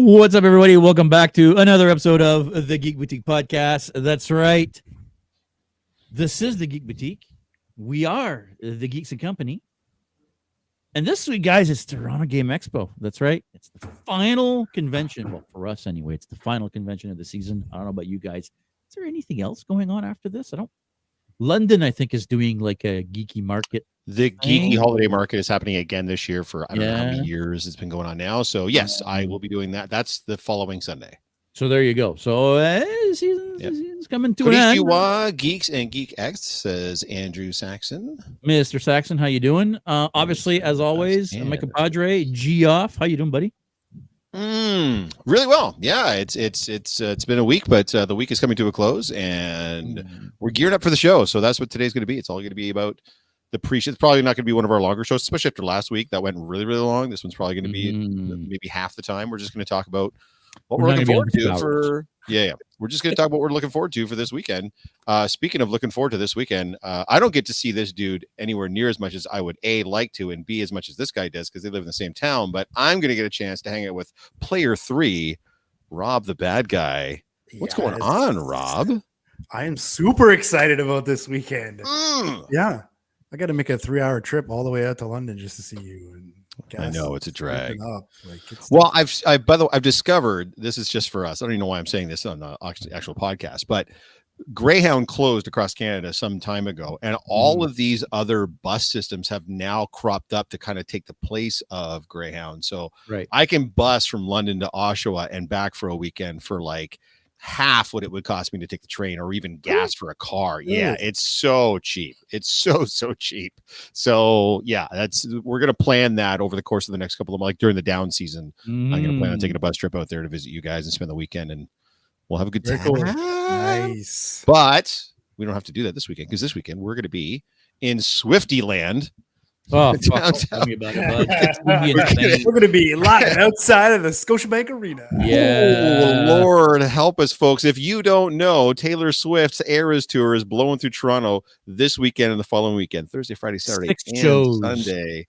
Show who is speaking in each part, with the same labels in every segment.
Speaker 1: What's up, everybody? Welcome back to another episode of the Geek Boutique podcast. That's right. This is the Geek Boutique. We are the Geeks and Company. And this week, guys, it's Toronto Game Expo. That's right. It's the final convention. Well, for us anyway, it's the final convention of the season. I don't know about you guys. Is there anything else going on after this? London, I think, is doing like a geeky market.
Speaker 2: The geeky holiday market is happening again this year for I don't know how many years it's been going on now. So yes, I will be doing that. That's the following Sunday.
Speaker 1: So there you go. So season's coming to an end.
Speaker 2: Konnichiwa, Geeks and Geek X, says Andrew Saxon.
Speaker 1: Mr. Saxon, how you doing? Obviously, as always, my compadre G off. How you doing, buddy?
Speaker 2: Really well. Yeah, it's been a week, but the week is coming to a close, and we're geared up for the show. So that's what today's going to be. It's all going to be about the pre-show. It's probably not going to be one of our longer shows, especially after last week. That went really, really long. This one's probably going to be maybe half the time. We're just going to talk about what we're looking forward to for. Yeah. We're just going to talk about what we're looking forward to for this weekend. Speaking of looking forward to this weekend, I don't get to see this dude anywhere near as much as I would A, like to, and B, as much as this guy does because they live in the same town. But I'm going to get a chance to hang out with player 3, Rob the Bad Guy. What's going on, Rob?
Speaker 3: I am super excited about this weekend. Yeah. I got to make a 3-hour trip all the way out to London just to see you. And
Speaker 2: I know it's a drag. I've discovered, this is just for us. I don't even know why I'm saying this on the actual podcast, but Greyhound closed across Canada some time ago, and all of these other bus systems have now cropped up to kind of take the place of Greyhound. So I can bus from London to Oshawa and back for a weekend for like half what it would cost me to take the train or even gas for a car. Yeah, it's so cheap. It's so cheap. So yeah, we're gonna plan that over the course of the next couple of months, like during the down season. I'm gonna plan on taking a bus trip out there to visit you guys and spend the weekend, and we'll have a good time.
Speaker 3: Cool. Nice.
Speaker 2: But we don't have to do that this weekend because this weekend we're gonna be in Swiftyland.
Speaker 1: Oh, tell me about it,
Speaker 3: we're going to be live outside of the Scotiabank Arena.
Speaker 2: Yeah. Oh, Lord, help us, folks. If you don't know, Taylor Swift's Eras Tour is blowing through Toronto this weekend and the following weekend, Thursday, Friday, Saturday,
Speaker 1: 6 shows.
Speaker 2: Sunday.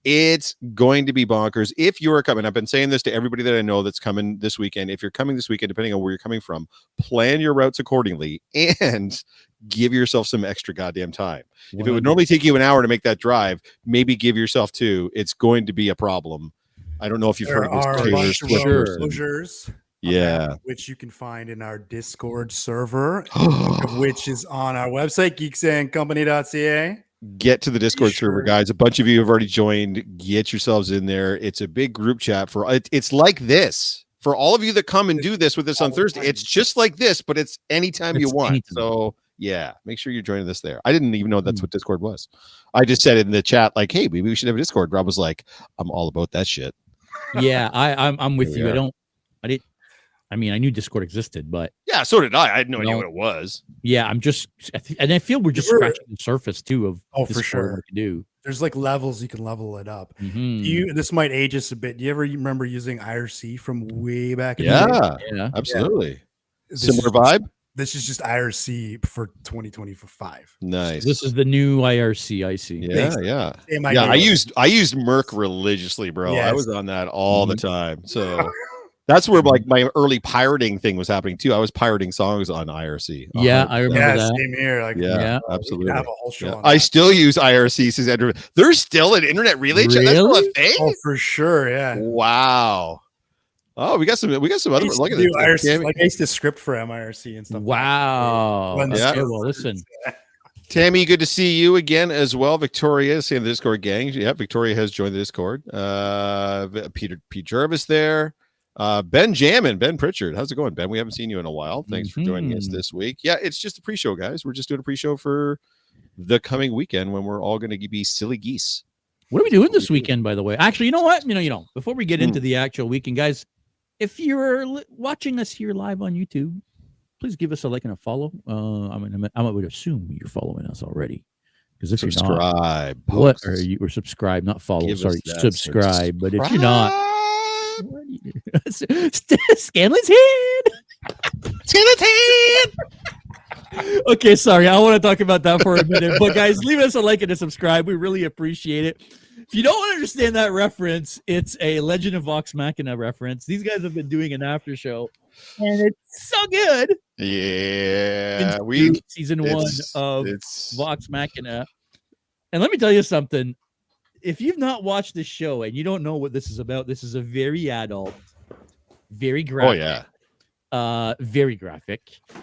Speaker 2: It's going to be bonkers. If you're coming, I've been saying this to everybody that I know that's coming this weekend. If you're coming this weekend, depending on where you're coming from, plan your routes accordingly and give yourself some extra goddamn time. If it would normally take you an hour to make that drive, maybe give yourself 2. It's going to be a problem. I don't know if you've heard of this Taylor
Speaker 3: closures.
Speaker 2: Yeah.
Speaker 3: Which you can find in our Discord server, which is on our website, geeksandcompany.ca.
Speaker 2: Get to the Discord server, guys. A bunch of you have already joined. Get yourselves in there. It's a big group chat for it's like this. For all of you that come and do this with us on Thursday, it's just like this, but it's anytime you want. So yeah, make sure you're joining us there. I didn't even know that's what Discord was. I just said in the chat, like, hey, maybe we should have a Discord. Rob was like, I'm all about that shit.
Speaker 1: Yeah, I'm with you. I knew Discord existed, but
Speaker 2: yeah, so did I. I had no idea what it was.
Speaker 1: Yeah, I feel we're just scratching the surface too of
Speaker 3: for sure
Speaker 1: what to do. There's
Speaker 3: like levels you can level it up. This might age us a bit. Do you ever remember using IRC from way back in the day?
Speaker 2: Yeah, absolutely. Similar vibe.
Speaker 3: This is just IRC for 2025.
Speaker 2: Nice.
Speaker 1: This is the new IRC. I see.
Speaker 2: Yeah. I used Merc religiously, bro. Yes. I was on that all the time. So that's where like my early pirating thing was happening too. I was pirating songs on IRC.
Speaker 1: Yeah, I remember that.
Speaker 3: Same here. Like,
Speaker 2: yeah, absolutely.
Speaker 3: Have a whole show
Speaker 2: I still use IRC, says Andrew. There's still an internet relay chat. That's still a thing.
Speaker 3: Oh, for sure. Yeah.
Speaker 2: Wow. Oh, we got some other. Look at
Speaker 3: IRC, like I used to script for MIRC and stuff.
Speaker 1: Wow.
Speaker 3: Well,
Speaker 1: listen.
Speaker 2: Tammy, good to see you again as well. Victoria, saying the Discord gang. Yeah, Victoria has joined the Discord. Pete Jervis there. Ben Jammin, Ben Pritchard. How's it going, Ben? We haven't seen you in a while. Thanks for joining us this week. Yeah, it's just a pre-show, guys. We're just doing a pre-show for the coming weekend when we're all going to be silly geese.
Speaker 1: What are we doing this weekend, by the way? Actually, you know what? Before we get into the actual weekend, guys, if you're watching us here live on YouTube, please give us a like and a follow. I would assume you're following us already. Because if
Speaker 2: subscribe,
Speaker 1: you're not, what are you? Or subscribe, not follow. Subscribe. But if you're not, Scanlan's head. Okay, sorry. I want to talk about that for a minute. But guys, leave us a like and a subscribe. We really appreciate it. If you don't understand that reference, it's a Legend of Vox Machina reference. These guys have been doing an after show, and it's so good.
Speaker 2: Yeah,
Speaker 1: Season 1 of Vox Machina. And let me tell you something. If you've not watched this show and you don't know what this is about, this is a very adult, very graphic.
Speaker 2: Oh yeah.
Speaker 1: Very graphic.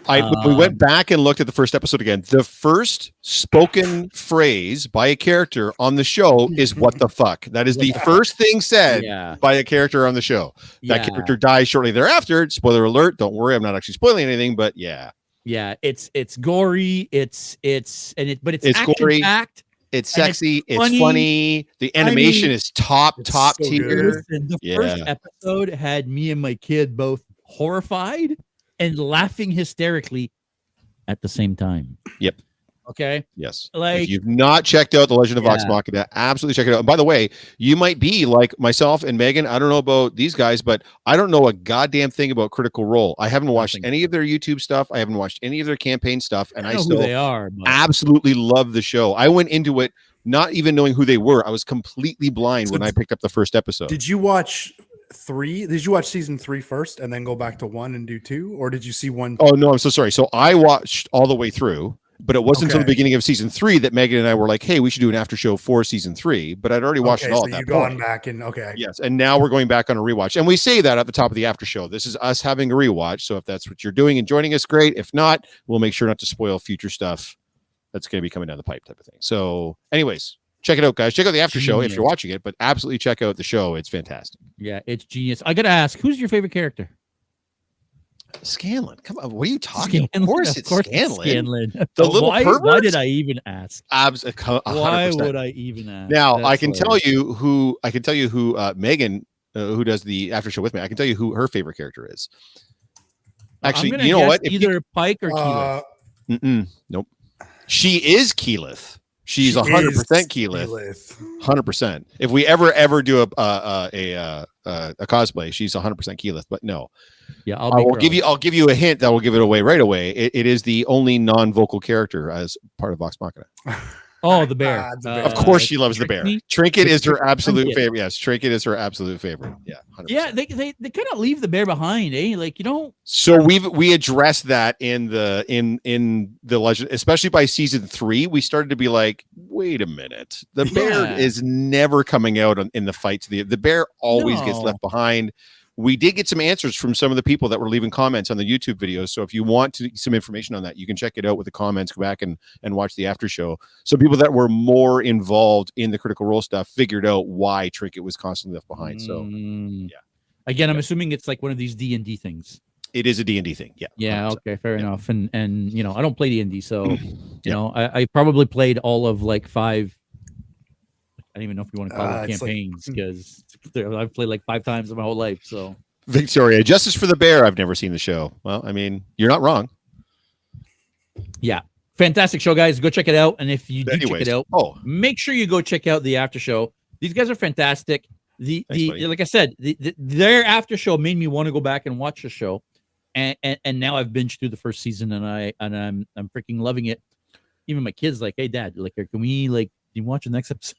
Speaker 2: We went back and looked at the first episode again. The first spoken phrase by a character on the show is "What the fuck." That is the first thing said by a character on the show. That character dies shortly thereafter. Spoiler alert! Don't worry, I'm not actually spoiling anything. But yeah,
Speaker 1: it's gory. It's
Speaker 2: gory.
Speaker 1: Packed.
Speaker 2: It's sexy. It's funny. The animation is top tier.
Speaker 1: Listen, the first episode had me and my kid both horrified and laughing hysterically at the same time.
Speaker 2: Yep.
Speaker 1: Okay.
Speaker 2: Yes.
Speaker 1: Like,
Speaker 2: if you've not checked out The Legend of Vox Machina, absolutely check it out. And by the way, you might be like myself and Megan. I don't know about these guys, but I don't know a goddamn thing about Critical Role. I haven't watched any of their YouTube stuff. I haven't watched any of their campaign stuff, and I still absolutely love the show. I went into it not even knowing who they were. I was completely blind when I picked up the first episode.
Speaker 3: Did you watch 3? Did you watch season 3 first and then go back to 1 and do 2, or did you see 1?
Speaker 2: Oh no, I'm so sorry. So I watched all the way through, but it wasn't until the beginning of season 3 that Megan and I were like, "Hey, we should do an after show for season 3." But I'd already watched it all.
Speaker 3: So you've gone back and
Speaker 2: yes, and now we're going back on a rewatch, and we say that at the top of the after show. This is us having a rewatch. So if that's what you're doing and joining us, great. If not, we'll make sure not to spoil future stuff that's going to be coming down the pipe, type of thing. So, anyways. Check it out, guys. Check out the after show if you're watching it, but absolutely check out the show. It's fantastic.
Speaker 1: Yeah, it's genius. I got to ask, who's your favorite character?
Speaker 2: Scanlan. Come on. What are you talking about? Of course it's Scanlan.
Speaker 1: The little pervert? Why did I even ask?
Speaker 2: 100%.
Speaker 1: Why would I even ask?
Speaker 2: Now, I can tell you who Megan, who does the after show with me, I can tell you who her favorite character is. Actually, you know what?
Speaker 1: Either Pike or Keyleth.
Speaker 2: Nope. She is Keyleth. She's 100% Keyleth. 100%. If we ever do a cosplay, she's 100% Keyleth. But no, I'll give you a hint that will give it away right away. It is the only non-vocal character as part of Vox Machina.
Speaker 1: Oh, the bear.
Speaker 2: Of course, she loves the bear. Trinket is her absolute favorite. Yes, Trinket is her absolute favorite. Yeah, 100%.
Speaker 1: Yeah. They kind of leave the bear behind, eh? Like, you don't.
Speaker 2: So we addressed that in the Legend, especially by season 3. We started to be like, wait a minute, the bear is never coming out in the fights. The bear always gets left behind. We did get some answers from some of the people that were leaving comments on the YouTube videos. So if you want some information on that, you can check it out with the comments, go back and watch the after show. So people that were more involved in the Critical Role stuff figured out why Trinket was constantly left behind. So yeah.
Speaker 1: Again, I'm assuming it's like one of these D&D things.
Speaker 2: It is a D&D thing. Yeah.
Speaker 1: Yeah. 100%. Okay. Fair enough. And you know, I don't play D&D, so you know, I probably played all of like 5. I don't even know if you want to call it campaigns, because I've played like 5 times in my whole life. So
Speaker 2: Victoria, Justice for the Bear. I've never seen the show. Well, I mean, you're not wrong.
Speaker 1: Yeah. Fantastic show, guys. Go check it out. And if you do check it out, make sure you go check out the after show. These guys are fantastic. Like I said, their after show made me want to go back and watch the show. And now I've binged through the first season, and I'm freaking loving it. Even my kids like, "Hey Dad, like, can we you watch the next episode?"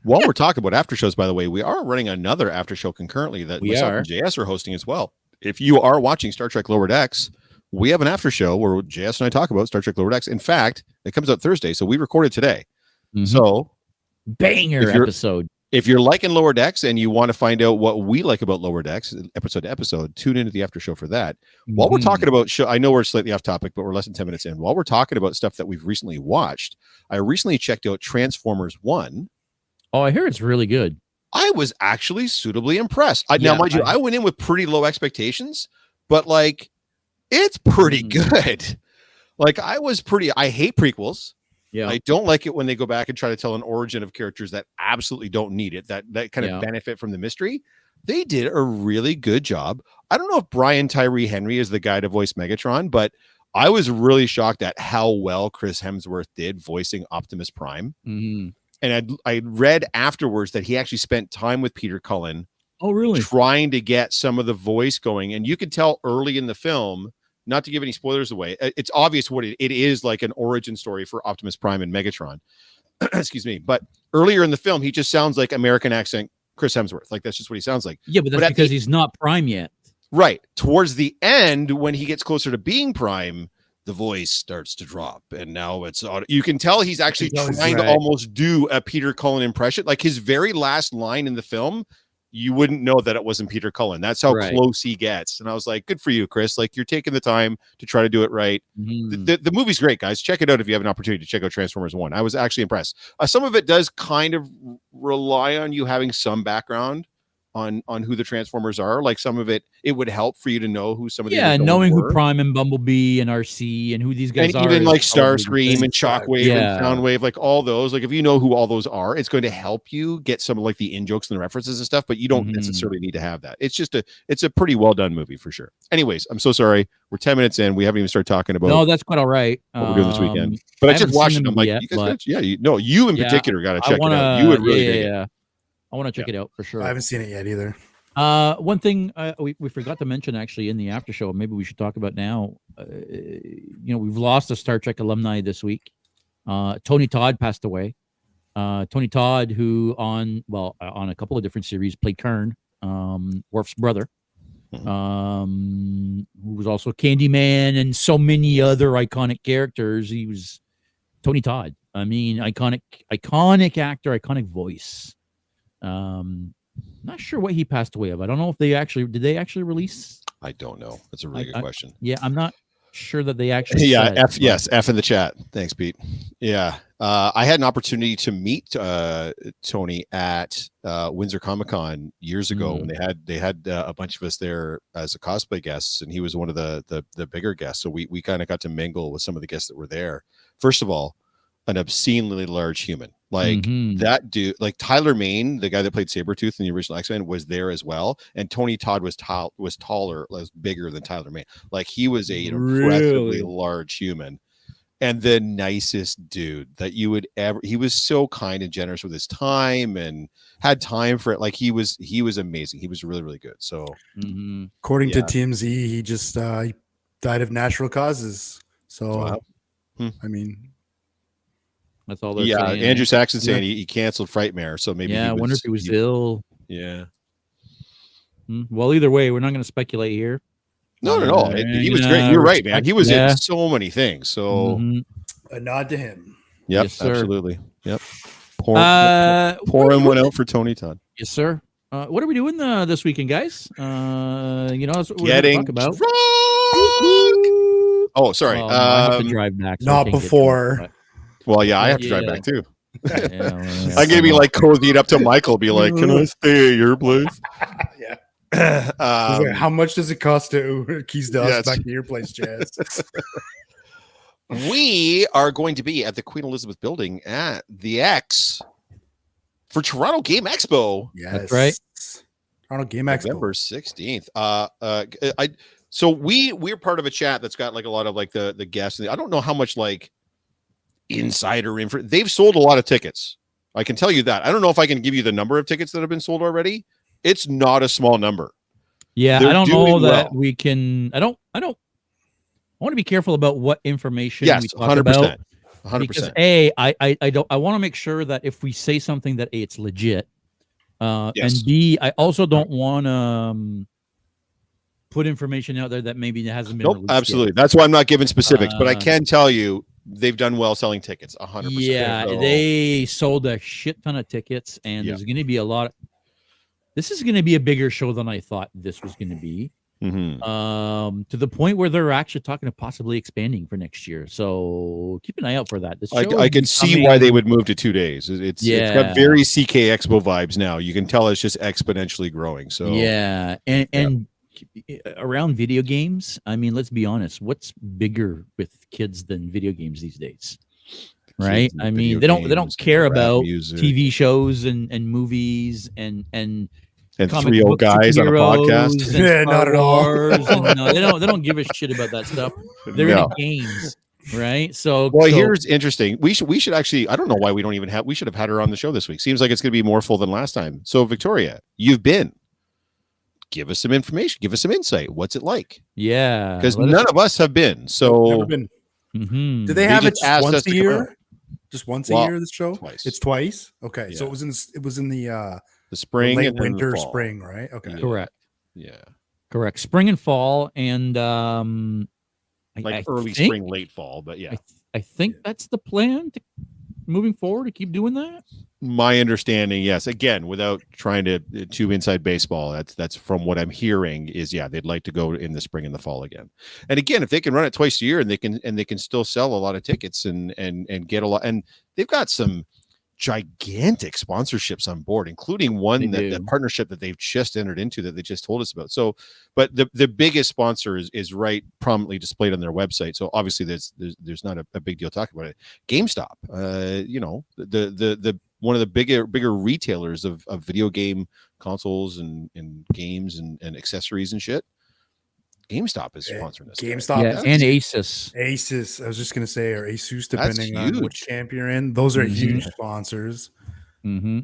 Speaker 2: While we're talking about after shows, by the way, we are running another after show concurrently that myself and JS are hosting as well. If you are watching Star Trek Lower Decks, we have an after show where JS and I talk about Star Trek Lower Decks. In fact, it comes out Thursday, so we recorded today. Mm-hmm. So,
Speaker 1: banger episode.
Speaker 2: If you're liking Lower Decks and you want to find out what we like about Lower Decks, episode to episode, tune into the after show for that. While we're talking about show, I know we're slightly off topic, but we're less than 10 minutes in. While we're talking about stuff that we've recently watched, I recently checked out Transformers 1.
Speaker 1: Oh, I hear it's really good.
Speaker 2: I was actually suitably impressed. Now, mind you, I went in with pretty low expectations, but like, it's pretty good. Like, I hate prequels. Yeah, I don't like it when they go back and try to tell an origin of characters that absolutely don't need it, that kind of benefit from the mystery. They did a really good job. I don't know if Brian Tyree Henry is the guy to voice Megatron, but I was really shocked at how well Chris Hemsworth did voicing Optimus Prime. Mm-hmm. And I read afterwards that he actually spent time with Peter Cullen.
Speaker 1: Oh, really?
Speaker 2: Trying to get some of the voice going. And you could tell early in the film, not to give any spoilers away, it's obvious what it is, like an origin story for Optimus Prime and Megatron. Excuse me. But Earlier in the film, he just sounds like American accent Chris Hemsworth. Like that's just what he sounds like.
Speaker 1: Yeah, but that's because he's not Prime yet.
Speaker 2: Right. Towards the end, when he gets closer to being Prime, the voice starts to drop. And now you can tell he's actually trying to almost do a Peter Cullen impression. Like his very last line in the film, you wouldn't know that it wasn't Peter Cullen. That's how close he gets. And I was like, good for you, Chris. Like you're taking the time to try to do it right. The movie's great, guys. Check it out if you have an opportunity to check out Transformers 1. I was actually impressed. Some of it does kind of rely on you having some background on who the Transformers are. Like some of it would help for you to know who some of the
Speaker 1: knowing who Prime and Bumblebee and RC and who these guys are,
Speaker 2: and even like Starscream and Shockwave and Soundwave, like all those. Like if you know who all those are, it's going to help you get some of like the in jokes and the references and stuff. But you don't necessarily need to have that. It's just it's a pretty well done movie for sure. Anyways, I'm so sorry. We're 10 minutes in. We haven't even started talking about.
Speaker 1: No, that's quite all right.
Speaker 2: What we're doing this weekend. But I just watched it. I'm like,
Speaker 1: yet,
Speaker 2: you guys, you in particular got to check it out. You would really dig it.
Speaker 1: I want to check it out for sure.
Speaker 3: I haven't seen it yet either.
Speaker 1: One thing we forgot to mention actually in the after show, maybe we should talk about now. We've lost a Star Trek alumni this week. Tony Todd passed away. Tony Todd, who on a couple of different series played Kern, Worf's brother, who was also Candyman and so many other iconic characters. He was Tony Todd. I mean, iconic actor, iconic voice. Not sure what he passed away of. I don't know if did they actually release?
Speaker 2: I don't know. That's a really good question.
Speaker 1: Yeah, I'm not sure that they actually.
Speaker 2: Yeah, F in the chat. Thanks, Pete. Yeah, I had an opportunity to meet Tony at Windsor Comic Con years ago when they had a bunch of us there as a cosplay guests, and he was one of the bigger guests. So we kind of got to mingle with some of the guests that were there. First of all, an obscenely large human. Like that dude, like Tyler Mane, the guy that played Sabretooth in the original X-Men, was there as well. And Tony Todd was taller, was bigger than Tyler Mane. Like he was an impressively large human and the nicest dude that you would ever. He was so kind and generous with his time and had time for it. Like he was amazing. He was really, really good. So
Speaker 3: according to TMZ, he just he died of natural causes. So I mean,
Speaker 1: that's all they're saying.
Speaker 2: Andrew Saxon saying he canceled Frightmare, so maybe.
Speaker 1: Yeah, I wonder if he was ill.
Speaker 2: Yeah.
Speaker 1: Well, either way, we're not going to speculate here.
Speaker 2: No. He was great. You're right, man. He was in so many things. So
Speaker 3: a nod to him.
Speaker 2: Yep, yes, absolutely. Yep. Pouring one out for Tony Todd.
Speaker 1: Yes, sir. What are we doing this weekend, guys? That's what we're
Speaker 2: getting
Speaker 1: talk about.
Speaker 2: Drunk! Oh, sorry.
Speaker 1: I have to drive back. So
Speaker 3: not before.
Speaker 2: Well, yeah, I have to drive back too. I'm gonna be like cozied up to Michael, be like, "Can I stay at your place?"
Speaker 3: How much does it cost to keys to us back to your place, Jazz?
Speaker 2: We are going to be at the Queen Elizabeth Building at the X for Toronto Game Expo.
Speaker 3: Yes,
Speaker 1: that's right.
Speaker 3: Toronto Game Expo,
Speaker 2: November 16th. So we're part of a chat that's got like a lot of like the guests. I don't know how much like insider info. They've sold a lot of tickets. I can tell you that. I don't know if I can give you the number of tickets that have been sold already. It's not a small number.
Speaker 1: Yeah, I don't know that we can. I want to be careful about what information we talk
Speaker 2: 100%,
Speaker 1: about.
Speaker 2: 100%.
Speaker 1: Because I want to make sure that if we say something that it's legit, and B, I also don't want to put information out there that maybe hasn't been released
Speaker 2: absolutely
Speaker 1: yet.
Speaker 2: That's why I'm not giving specifics, but I can tell you they've done well selling tickets. 100%.
Speaker 1: Yeah, they sold a shit ton of tickets, and there's going to be a lot of. This is going to be a bigger show than I thought this was going to be. To the point where they're actually talking to possibly expanding for next year. So keep an eye out for that.
Speaker 2: I can see why they would move to 2 days. It's got very CK Expo vibes now. You can tell it's just exponentially growing. So and around video games, I mean, let's be honest. What's bigger with kids than video games these days? Right? I mean, they don't care about music. TV shows and movies and three old guys on a podcast.
Speaker 3: Yeah, not at all.
Speaker 1: No, they don't give a shit about that stuff. They're in games, right? So
Speaker 2: here's interesting. We should actually. I don't know why we don't even have. We should have had her on the show this week. Seems like it's going to be more full than last time. So Victoria, you've been. Give us some information. Give us some insight. What's it like?
Speaker 1: Yeah,
Speaker 2: because none of us have been. So
Speaker 3: never been. Do they have it once a year? Just once
Speaker 2: Well,
Speaker 3: a year, this show?
Speaker 2: twice.
Speaker 3: It's twice? Okay. So
Speaker 2: Yeah.
Speaker 3: it was in the
Speaker 2: spring
Speaker 3: late
Speaker 2: and then the
Speaker 3: winter,
Speaker 2: fall.
Speaker 3: spring, right? Okay.
Speaker 2: Yeah.
Speaker 1: Correct.
Speaker 2: Yeah.
Speaker 1: Correct. Spring and fall, and
Speaker 2: Like
Speaker 1: I
Speaker 2: early
Speaker 1: think,
Speaker 2: spring, late fall, but yeah.
Speaker 1: I think that's the plan to moving forward to keep doing that.
Speaker 2: My understanding, yes. Again, without trying to inside baseball, that's from what I'm hearing is they'd like to go in the spring and the fall again. And again, if they can run it twice a year and they can still sell a lot of tickets and get a lot, and they've got some gigantic sponsorships on board, including one that partnership that they've just entered into that they just told us about. So, but the biggest sponsor is right prominently displayed on their website. So obviously there's not a big deal talking about it. GameStop, the one of the bigger retailers of video game consoles and games and accessories and shit. GameStop is sponsoring this.
Speaker 3: GameStop,
Speaker 1: and Asus.
Speaker 3: Asus. I was just gonna say, or Asus, depending on which camp you're in. Those are huge sponsors.
Speaker 1: Mm-hmm.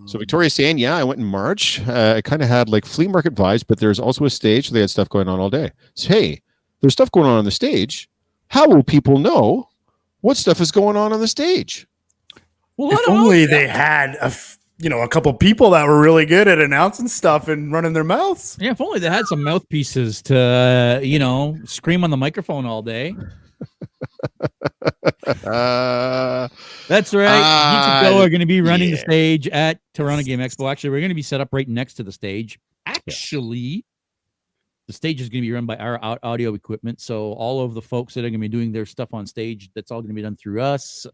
Speaker 2: So Victoria's saying, I went in March. I kind of had like flea market vibes, but there's also a stage. So they had stuff going on all day. So hey, there's stuff going on the stage. How will people know what stuff is going on the stage?
Speaker 3: Well, if only they had a couple people that were really good at announcing stuff and running their mouths.
Speaker 1: Yeah, if only they had some mouthpieces to, scream on the microphone all day. That's right. Geeks and Go are going to be running the stage at Toronto Game Expo. Actually, we're going to be set up right next to the stage. Actually, the stage is going to be run by our audio equipment. So all of the folks that are going to be doing their stuff on stage, that's all going to be done through us.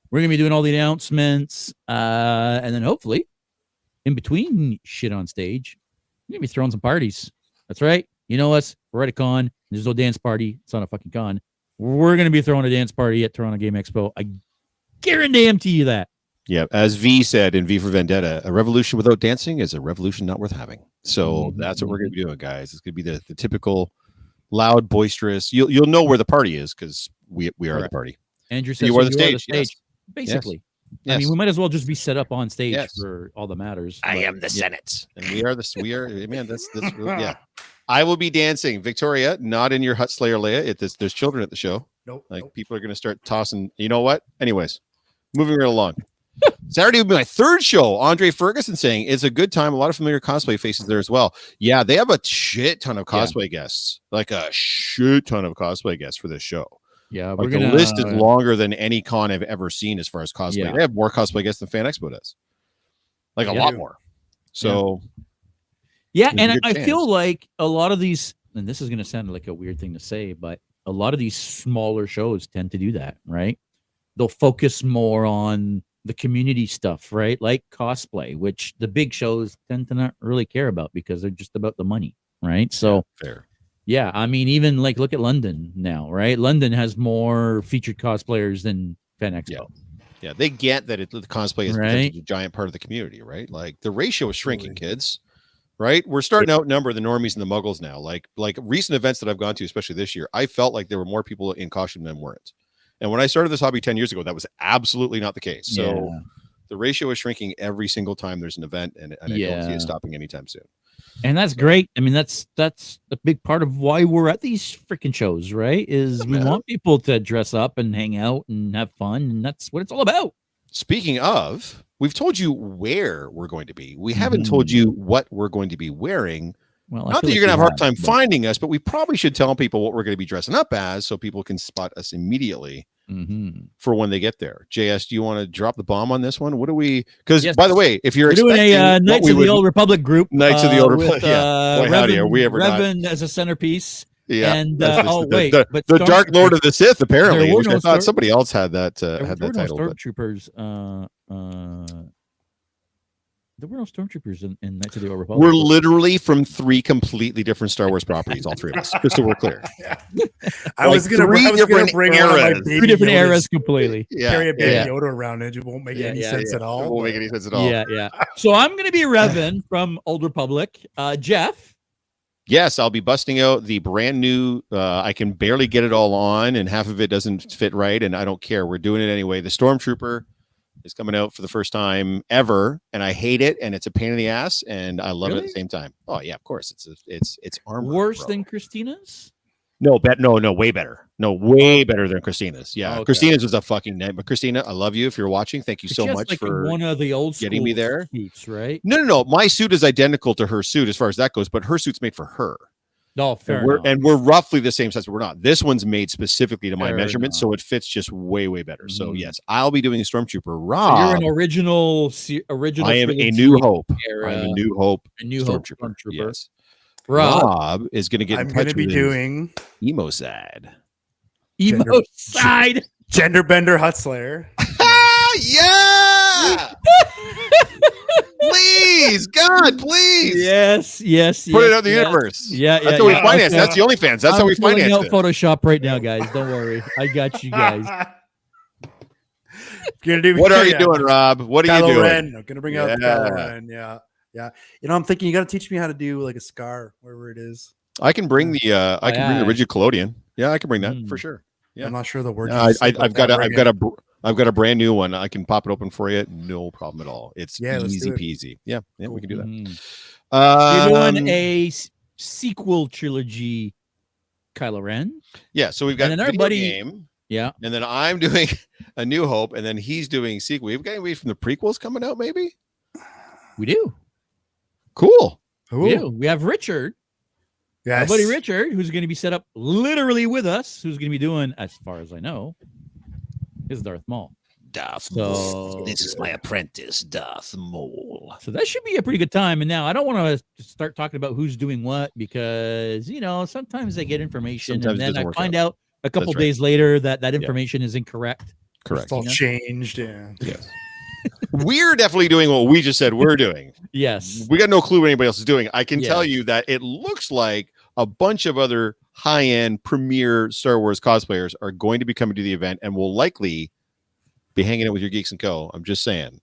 Speaker 1: We're going to be doing all the announcements. And then hopefully, in between shit on stage, we're going to be throwing some parties. That's right. You know us. We're at a con. There's no dance party. It's not a fucking con. We're going to be throwing a dance party at Toronto Game Expo. I guarantee you that.
Speaker 2: Yeah. As V said in V for Vendetta, a revolution without dancing is a revolution not worth having. So that's what we're going to be doing, guys. It's going to be the typical loud, boisterous. You'll know where the party is because we are the party.
Speaker 1: Andrew says
Speaker 2: you are the stage. Yes.
Speaker 1: Basically.
Speaker 2: Yes.
Speaker 1: I mean, we might as well just be set up on stage for all that matters.
Speaker 2: I am the Senate, and we are. Man, that's yeah. I will be dancing, Victoria. Not in your Hut Slayer, Leia. There's children at the show.
Speaker 3: Nope.
Speaker 2: People are going to start tossing. You know what? Anyways, moving right along. Saturday will be my third show. Andre Ferguson saying it's a good time. A lot of familiar cosplay faces there as well. Yeah, they have a shit ton of cosplay guests, like a shit ton of cosplay guests for this show.
Speaker 1: Yeah,
Speaker 2: the list is longer than any con I've ever seen as far as cosplay. Yeah. They have more cosplay guests than Fan Expo does, like a lot more. So,
Speaker 1: and I feel like a lot of these, and this is going to sound like a weird thing to say, but a lot of these smaller shows tend to do that, right? They'll focus more on the community stuff, right? Like cosplay, which the big shows tend to not really care about because they're just about the money, right? So
Speaker 2: fair.
Speaker 1: Yeah, I mean, even like look at London now, right? London has more featured cosplayers than Fan Expo.
Speaker 2: Yeah, they get that the cosplay is a giant part of the community, right? Like the ratio is shrinking, kids. Right? We're starting to outnumber the normies and the muggles now. Like recent events that I've gone to, especially this year, I felt like there were more people in costume than weren't. And when I started this hobby 10 years ago, that was absolutely not the case. So the ratio is shrinking every single time there's an event, and I don't see it stopping anytime soon.
Speaker 1: And that's great. I mean, that's a big part of why we're at these freaking shows, right? Is we want people to dress up and hang out and have fun, and that's what it's all about.
Speaker 2: Speaking of, we've told you where we're going to be. We haven't told you what we're going to be wearing.
Speaker 1: Well,
Speaker 2: not that you're going to have a hard time finding us, but we probably should tell people what we're going to be dressing up as so people can spot us immediately for when they get there. JS, do you want to drop the bomb on this one? What do we? Because by the way, if you're
Speaker 1: doing a Knights of the Old Republic group,
Speaker 2: Knights of the Old Republic, boy, howdy, are we ever
Speaker 1: Revan as a centerpiece.
Speaker 2: Yeah,
Speaker 1: and
Speaker 2: the Dark Lord of the Sith, apparently, which I thought somebody else had that title.
Speaker 1: Stormtroopers. There were no stormtroopers in Knights of the Old Republic.
Speaker 2: We're literally from three completely different Star Wars properties, all three of us, just so we're clear.
Speaker 3: I was going to bring one of my baby
Speaker 1: three different eras completely.
Speaker 3: Carry a baby Yoda around it. It won't make any sense at all.
Speaker 2: It won't make any sense at all.
Speaker 1: Yeah. So I'm going to be Revan from Old Republic. Jeff.
Speaker 2: Yes, I'll be busting out the brand new. I can barely get it all on, and half of it doesn't fit right, and I don't care. We're doing it anyway. The Stormtrooper is coming out for the first time ever, and I hate it, and it's a pain in the ass, and I love it at the same time. Oh yeah, of course, it's armor.
Speaker 1: Worse than Christina's?
Speaker 2: No, way better. No, way better than Christina's. Yeah,
Speaker 1: Okay.
Speaker 2: Christina's was a fucking nightmare. Christina, I love you if you're watching. Thank you
Speaker 1: But
Speaker 2: so
Speaker 1: she has,
Speaker 2: much
Speaker 1: like,
Speaker 2: for
Speaker 1: one of the old
Speaker 2: getting me
Speaker 1: school
Speaker 2: there.
Speaker 1: seats, right?
Speaker 2: No. My suit is identical to her suit as far as that goes, but her suit's made for her.
Speaker 1: No, fair
Speaker 2: and
Speaker 1: enough.
Speaker 2: we're roughly the same size, but we're not. This one's made specifically to my
Speaker 1: Fair
Speaker 2: measurement,
Speaker 1: enough.
Speaker 2: so it fits just way, way better. So
Speaker 1: Mhm.
Speaker 2: yes, I'll be doing a Stormtrooper.
Speaker 1: So
Speaker 2: Rob,
Speaker 1: you're an original.
Speaker 2: I am a
Speaker 1: trilogy
Speaker 2: New Hope.
Speaker 1: era,
Speaker 2: I'm a New Hope
Speaker 1: a New Hope
Speaker 2: Stormtrooper.
Speaker 1: Stormtrooper.
Speaker 2: Yes.
Speaker 1: Rob,
Speaker 2: Rob is going to get
Speaker 3: I'm
Speaker 2: in
Speaker 3: going
Speaker 2: touch
Speaker 3: to be
Speaker 2: with his
Speaker 3: doing
Speaker 2: emo side.
Speaker 1: emo
Speaker 3: gender-
Speaker 1: side.
Speaker 3: Gender Bender Hut Slayer.
Speaker 2: Yeah. Please, God, please.
Speaker 1: Yes.
Speaker 2: Put it out in the universe.
Speaker 1: Yeah,
Speaker 2: That's how we finance. That's the only fans. That's how we
Speaker 1: filling
Speaker 2: finance
Speaker 1: out
Speaker 2: it.
Speaker 1: Photoshop right now, guys. Don't worry, I got you guys.
Speaker 3: Gonna do,
Speaker 2: What are you doing, Rob? What are you
Speaker 3: Kylo
Speaker 2: doing?
Speaker 3: Ren. I'm gonna bring out
Speaker 2: Yeah.
Speaker 3: Kylo Ren. Yeah. I'm thinking you got to teach me how to do like a scar wherever it is.
Speaker 2: I can bring the bring the rigid collodion. Yeah, I can bring that for sure. Yeah.
Speaker 3: I'm not sure the word.
Speaker 2: I've got a brand new one. I can pop it open for you. No problem at all. It's easy peasy. Yeah,
Speaker 3: Cool.
Speaker 2: we can do that.
Speaker 1: You're doing a sequel trilogy, Kylo Ren.
Speaker 2: Yeah, so we've got
Speaker 1: and then
Speaker 2: a
Speaker 1: our
Speaker 2: video
Speaker 1: buddy,
Speaker 2: game.
Speaker 1: Yeah,
Speaker 2: and then I'm doing a New Hope, and then he's doing sequel. We've got anybody from the prequels coming out, maybe.
Speaker 1: We do.
Speaker 2: Cool.
Speaker 1: We do. We have Richard.
Speaker 3: Yes.
Speaker 1: Our buddy Richard, who's going to be set up literally with us, who's going to be doing, as far as I know, is Darth Maul.
Speaker 2: Darth
Speaker 1: Maul.
Speaker 2: This is my apprentice, Darth Maul.
Speaker 1: So that should be a pretty good time. And now I don't want to start talking about who's doing what because, sometimes I get information and then I find out a couple days later that information is incorrect.
Speaker 2: Correct.
Speaker 3: It's all changed. Yeah.
Speaker 2: Yes. We're definitely doing what we just said we're doing.
Speaker 1: Yes.
Speaker 2: We got no clue what anybody else is doing. I can tell you that it looks like a bunch of other high-end premier Star Wars cosplayers are going to be coming to the event and will likely be hanging out with your Geeks & Co. I'm just saying.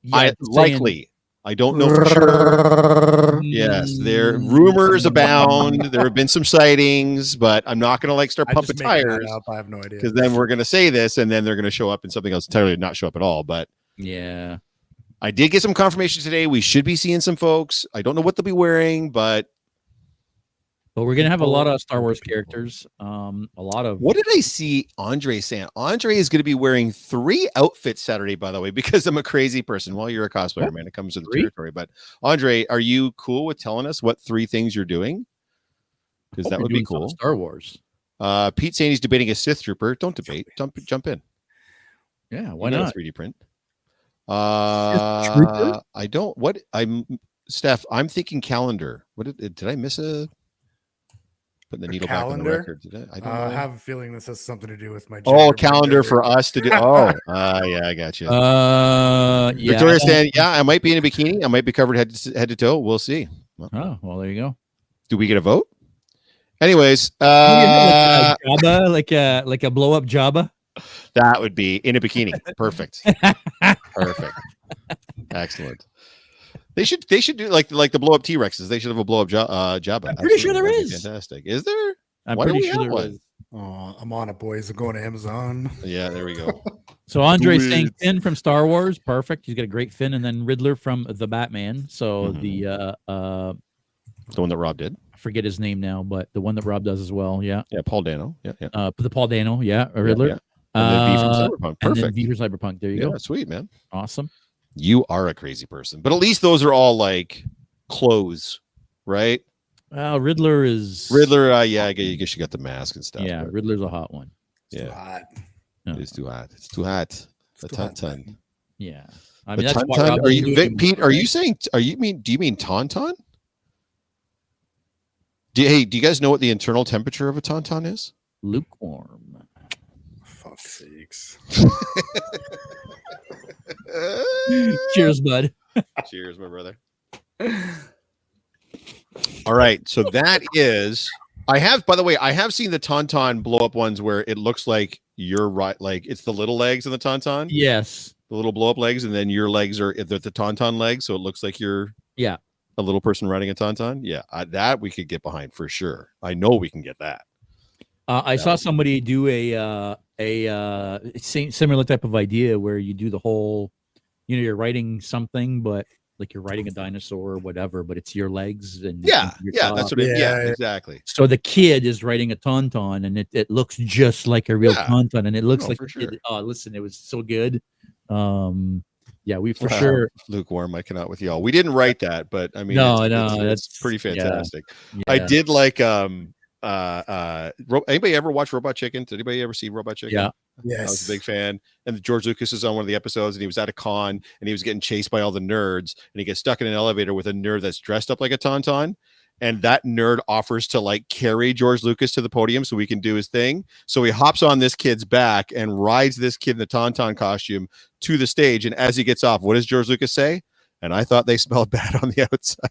Speaker 2: Likely. I don't know for sure. Yes, there rumors abound. There have been some sightings, but I'm not going to start pumping tires.
Speaker 3: I have no idea.
Speaker 2: Because then we're going to say this, and then they're going to show up in something else entirely, not show up at all. But
Speaker 1: yeah,
Speaker 2: I did get some confirmation today. We should be seeing some folks. I don't know what they'll be wearing, but
Speaker 1: we're going to have a lot of Star Wars characters. A lot of.
Speaker 2: What did I see Andre saying? Andre is going to be wearing 3 outfits Saturday, by the way, because I'm a crazy person. Well, you're a cosplayer, man. It comes to the territory. But Andre, are you cool with telling us what 3 things you're doing? Because that would be cool.
Speaker 1: Star Wars.
Speaker 2: Pete saying he's debating a Sith Trooper. Don't debate. Jump in.
Speaker 1: Yeah, why not?
Speaker 2: 3D print. I don't. What I'm Steph. I'm thinking calendar. What did I miss a? Putting the needle back on the record.
Speaker 3: I have a feeling this has something to do with my.
Speaker 2: Calendar for us to do. Yeah, I got you.
Speaker 1: Yeah.
Speaker 2: Victoria saying, yeah, I might be in a bikini. I might be covered head to toe. We'll see.
Speaker 1: Well, there you go.
Speaker 2: Do we get a vote? Anyways,
Speaker 1: like a Jabba, like a blow up Jabba.
Speaker 2: That would be in a bikini. Perfect. Perfect. Excellent. They should do like the blow up T-Rexes. They should have a blow up Jabba.
Speaker 1: I'm pretty sure there is.
Speaker 2: Fantastic. Is there?
Speaker 1: I'm pretty sure there is.
Speaker 3: Oh, I'm on it, boys. I'm going to Amazon.
Speaker 2: Yeah, there we go.
Speaker 1: So Andre's saying Finn from Star Wars, perfect. He's got a great Finn, and then Riddler from the Batman. So the
Speaker 2: one that Rob did.
Speaker 1: I forget his name now, but the one that Rob does as well. Yeah.
Speaker 2: Yeah, Paul Dano. Yeah.
Speaker 1: The Paul Dano. Yeah, Riddler.
Speaker 2: Yeah. And then V from Cyberpunk. Perfect.
Speaker 1: And then V from Cyberpunk. There you go.
Speaker 2: Sweet, man.
Speaker 1: Awesome.
Speaker 2: You are a crazy person, but at least those are all like clothes, right?
Speaker 1: Riddler is
Speaker 2: yeah. I guess you got the mask and stuff.
Speaker 1: Yeah, but Riddler's a hot one.
Speaker 3: It's hot.
Speaker 2: It's too hot. It's too hot. The ton.
Speaker 1: Yeah, I mean
Speaker 2: that's why. Are you Pete? Are you saying? Do you mean tauntaun? Do you guys know what the internal temperature of a tauntaun is?
Speaker 1: Lukewarm.
Speaker 3: Fuck's sakes.
Speaker 1: Cheers, bud.
Speaker 2: Cheers, my brother. All right, so that is. I have seen the tauntaun blow up ones where it looks like you're right, like it's the little legs of the tauntaun.
Speaker 1: Yes,
Speaker 2: the little blow up legs, and then your legs are the tauntaun legs, so it looks like you're a little person riding a tauntaun. Yeah, that we could get behind for sure. I know we can get that.
Speaker 1: I saw somebody do a similar type of idea where you do the whole, you're writing something, but like you're riding a dinosaur or whatever, but it's your legs and
Speaker 2: Yeah,
Speaker 1: your
Speaker 2: yeah,
Speaker 1: top.
Speaker 2: that's what it. Yeah,
Speaker 3: Yeah.
Speaker 2: exactly.
Speaker 1: So the kid is riding a tauntaun, and it looks just like a real
Speaker 2: Yeah.
Speaker 1: tauntaun, and it looks
Speaker 2: No,
Speaker 1: like
Speaker 2: for
Speaker 1: the kid-
Speaker 2: sure.
Speaker 1: oh, listen, it was so good. Yeah, we for
Speaker 2: Wow.
Speaker 1: sure.
Speaker 2: Lukewarm. I cannot with y'all. We didn't write that, but I mean,
Speaker 1: No,
Speaker 2: it's
Speaker 1: that's
Speaker 2: pretty fantastic.
Speaker 1: Yeah.
Speaker 2: I did like anybody ever watch Robot Chicken? Did anybody ever see Robot Chicken?
Speaker 1: Yeah.
Speaker 2: I was
Speaker 3: Yes.
Speaker 2: a big fan. And George Lucas is on one of the episodes, and he was at a con, and he was getting chased by all the nerds, and he gets stuck in an elevator with a nerd that's dressed up like a tauntaun. And that nerd offers to like carry George Lucas to the podium so we can do his thing. So he hops on this kid's back and rides this kid in the tauntaun costume to the stage. And as he gets off, what does George Lucas say? And I thought they smelled bad on the outside.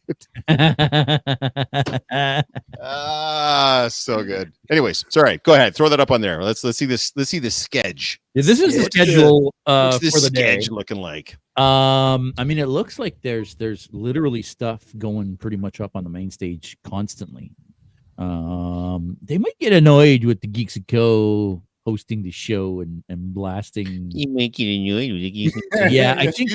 Speaker 2: So good. Anyways, it's all right. Go ahead, throw that up on there. Let's see this. Let's see the sketch.
Speaker 1: Yeah, this is the
Speaker 2: What's
Speaker 1: schedule
Speaker 2: What's this
Speaker 1: for the day.
Speaker 2: sketch looking like?
Speaker 1: I mean, it looks like there's literally stuff going pretty much up on the main stage constantly. They might get annoyed with the Geeks & Co. hosting the show and blasting.
Speaker 2: You make it annoyed with it.
Speaker 1: Yeah, I think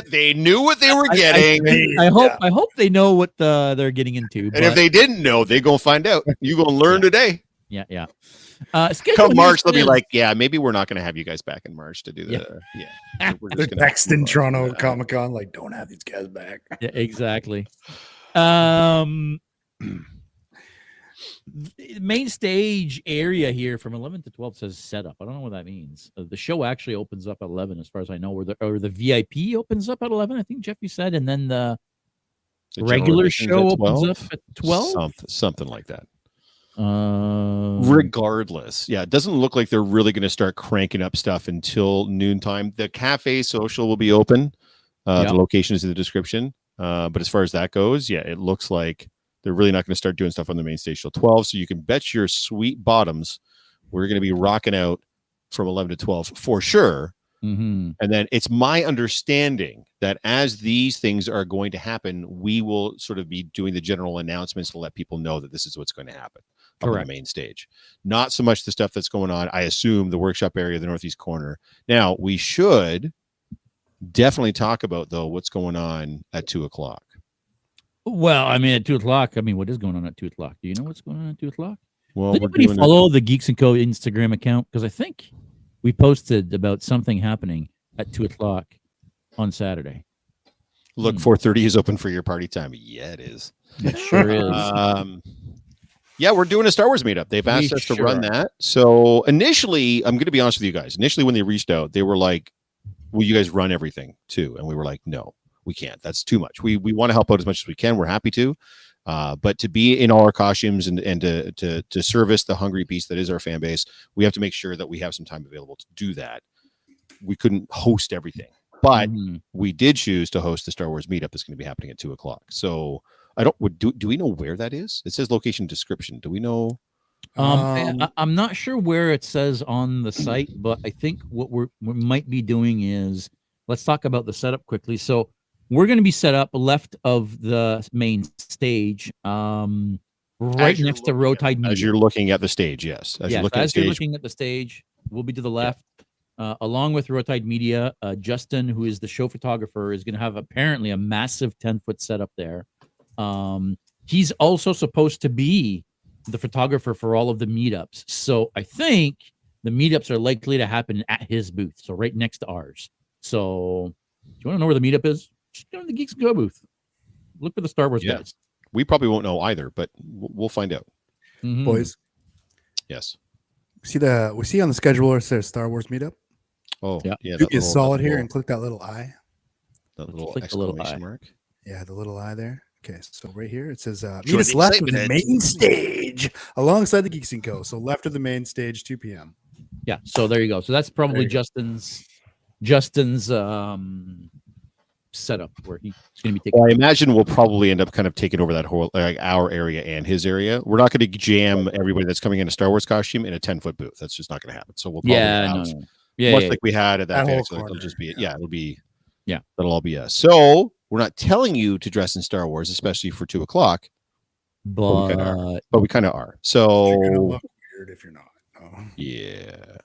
Speaker 2: they knew what they were getting.
Speaker 1: I hope they know what they're getting into.
Speaker 2: And if they didn't know, they gonna find out. You gonna learn today.
Speaker 1: Yeah.
Speaker 2: Come March, they'll be like, yeah, maybe we're not gonna have you guys back in March to do the We're
Speaker 3: They're
Speaker 2: just gonna
Speaker 3: texting Toronto Comic Con like, don't have these guys back.
Speaker 1: Yeah, exactly. Main stage area here from 11 to 12 says setup. I don't know what that means. The show actually opens up at 11, as far as I know, or the VIP opens up at 11. I think Jeff, you said, and then the regular show opens up at 12.
Speaker 2: Something like that. Regardless, yeah, it doesn't look like they're really going to start cranking up stuff until noontime. The cafe social will be open. The location is in the description. But as far as that goes, yeah, it looks like they're really not going to start doing stuff on the main stage till 12. So you can bet your sweet bottoms we're going to be rocking out from 11 to 12 for sure.
Speaker 1: Mm-hmm.
Speaker 2: And then it's my understanding that as these things are going to happen, we will sort of be doing the general announcements to let people know that this is what's going to happen up on the main stage. Not so much the stuff that's going on, I assume, the workshop area, the northeast corner. Now, we should definitely talk about, though, what's going on at 2 o'clock.
Speaker 1: Well, I mean, at 2 o'clock, I mean, what is going on at 2 o'clock? Do you know what's going on at 2 o'clock?
Speaker 2: Well,
Speaker 1: did anybody follow the Geeks & Co. Instagram account? Because I think we posted about something happening at 2 o'clock on Saturday.
Speaker 2: Look, 4:30 is open for your party time. Yeah, it is.
Speaker 1: It sure is.
Speaker 2: Yeah, we're doing a Star Wars meetup. They've asked us to run that. So initially, I'm going to be honest with you guys. Initially, when they reached out, they were like, will you guys run everything too? And we were like, no, we can't. That's too much. We want to help out as much as we can. We're happy to. But to be in all our costumes and to service the hungry beast that is our fan base, we have to make sure that we have some time available to do that. We couldn't host everything, but we did choose to host the Star Wars meetup that's going to be happening at 2 o'clock. So I don't, do we know where that is? It says location description. Do we know?
Speaker 1: I'm not sure where it says on the site, but I think what we might be doing is, let's talk about the setup quickly. So we're going to be set up left of the main stage, right next to Rotide Media.
Speaker 2: As you're looking at the stage, yes. As you're looking at the stage, we'll be to the left. Along with Rotide Media, Justin, who is the show photographer, is going to have apparently a massive 10-foot setup there. He's also supposed to be the photographer for all of the meetups. So I think the meetups are likely to happen at his booth, so right next to ours. So do you want to know where the meetup is? Just go to the Geeks & Co. booth. Look for the Star Wars guys. We probably won't know either, but we'll find out.
Speaker 1: Mm-hmm.
Speaker 3: Boys.
Speaker 2: Yes.
Speaker 3: We see on the schedule where it says Star Wars meetup.
Speaker 2: Oh, yeah.
Speaker 3: You saw it here and click that little eye.
Speaker 2: That little exclamation mark.
Speaker 3: Yeah, the little eye there. Okay, so right here it says meet us left of the main stage alongside the Geeks & Co. So left of the main stage, 2 p.m.
Speaker 1: Yeah, so there you go. So that's probably Justin's setup where he's going to be taking.
Speaker 2: Well, I imagine we'll probably end up kind of taking over that whole our area and his area. We're not going to jam everybody that's coming in a Star Wars costume in a 10-foot booth. That's just not going to happen. So we'll probably much like we had at that fancy. It'll just be it'll be that'll all be us. So we're not telling you to dress in Star Wars, especially for 2 o'clock. But we kind of are. So
Speaker 3: you're gonna look weird if you're not. Oh.
Speaker 2: Yeah.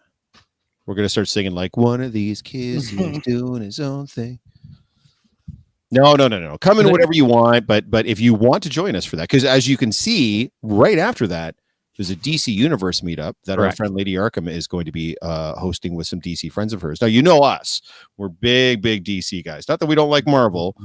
Speaker 2: We're gonna start singing like one of these kids is doing his own thing. No. Come in whatever you want, but if you want to join us for that, because as you can see, right after that, there's a DC Universe meetup that our friend Lady Arkham is going to be hosting with some DC friends of hers. Now, you know us. We're big DC guys. Not that we don't like Marvel,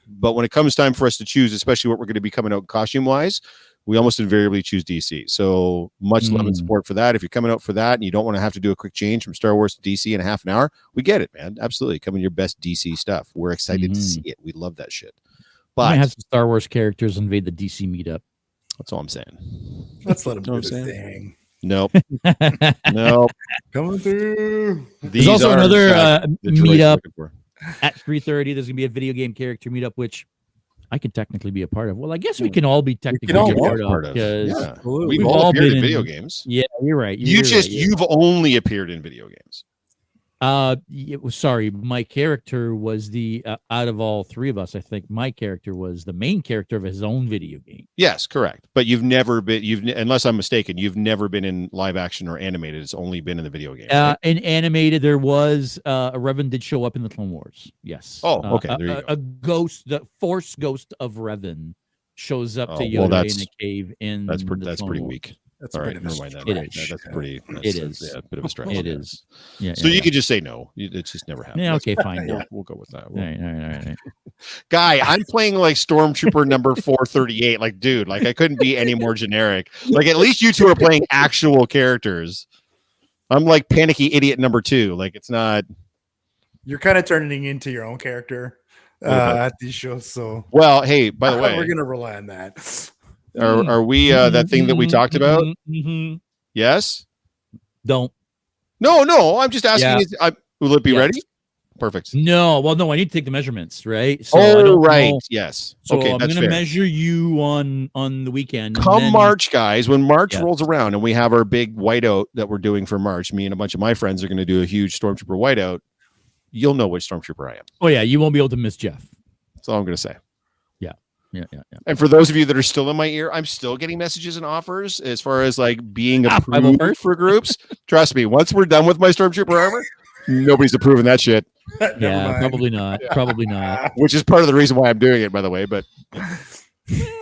Speaker 2: but when it comes time for us to choose, especially what we're going to be coming out costume-wise, we almost invariably choose DC. So much love and support for that. If you're coming out for that and you don't want to have to do a quick change from Star Wars to DC in a half an hour, we get it, man. Absolutely. Come in your best DC stuff. We're excited to see it. We love that shit. But
Speaker 1: I have some Star Wars characters invade the DC meetup.
Speaker 2: That's all I'm saying.
Speaker 3: Let's let him do his thing.
Speaker 2: Nope. Nope.
Speaker 3: Coming through.
Speaker 1: There's also another meetup at 3:30. There's gonna be a video game character meetup, which I could technically be a part of. Well, I guess we can all be technically a part of because
Speaker 2: we've all appeared in video games.
Speaker 1: Yeah, you're right.
Speaker 2: You've only appeared in video games.
Speaker 1: Sorry, my character was the out of all three of us, I think my character was the main character of his own video game.
Speaker 2: Yes, correct. But you've never been, unless I'm mistaken, you've never been in live action or animated. It's only been in the video game. Right?
Speaker 1: In animated, there was a Revan did show up in the Clone Wars. Yes.
Speaker 2: Oh, okay. There you go.
Speaker 1: A ghost, the Force ghost of Revan, shows up to Yoda in a cave. That's
Speaker 2: pretty weak.
Speaker 3: That's
Speaker 2: all right. Never mind that. That's pretty.
Speaker 1: It is.
Speaker 2: Yeah, a bit of a stretch.
Speaker 1: It is. Yeah.
Speaker 2: So you could just say no. It's just never happened.
Speaker 1: Yeah. Okay. Fine.
Speaker 2: We'll go with that.
Speaker 1: All right.
Speaker 2: Guy, I'm playing like Stormtrooper number 438. Like, dude, like I couldn't be any more generic. Like, at least you two are playing actual characters. I'm like panicky idiot number 2. Like, it's not.
Speaker 3: You're kind of turning into your own character at these shows. So,
Speaker 2: well, hey, by the way,
Speaker 3: we're gonna rely on that.
Speaker 2: Are we that thing that we talked about? Yes.
Speaker 1: Don't.
Speaker 2: No. I'm just asking.
Speaker 1: Yeah.
Speaker 2: Will it be ready? Perfect.
Speaker 1: No. Well, no. I need to take the measurements, right? So
Speaker 2: right. Yes.
Speaker 1: So
Speaker 2: okay.
Speaker 1: I'm
Speaker 2: going
Speaker 1: to measure you on the weekend.
Speaker 2: Come March, guys. When March rolls around and we have our big whiteout that we're doing for March, me and a bunch of my friends are going to do a huge Stormtrooper whiteout. You'll know which Stormtrooper I am.
Speaker 1: Oh yeah, you won't be able to miss Jeff.
Speaker 2: That's all I'm going to say.
Speaker 1: Yeah.
Speaker 2: And for those of you that are still in my ear, I'm still getting messages and offers as far as like being approved for groups. Trust me, once we're done with my Stormtrooper armor, nobody's approving that shit.
Speaker 1: Yeah, probably not. Probably not.
Speaker 2: Which is part of the reason why I'm doing it, by the way. But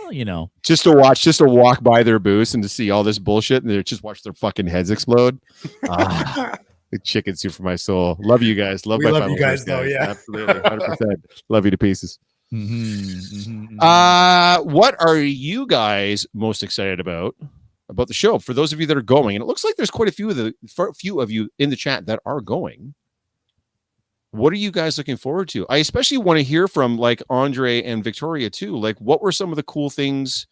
Speaker 1: well,
Speaker 2: just to walk by their booths and to see all this bullshit and just watch their fucking heads explode. The chicken soup for my soul. Love you guys. Love
Speaker 3: you guys, though. Yeah,
Speaker 2: absolutely, 100%. Love you to pieces.
Speaker 1: Mm-hmm.
Speaker 2: What are you guys most excited about the show? For those of you that are going, and it looks like there's quite a few of you in the chat that are going. What are you guys looking forward to? I especially want to hear from like Andre and Victoria too. Like, what were some of the cool things?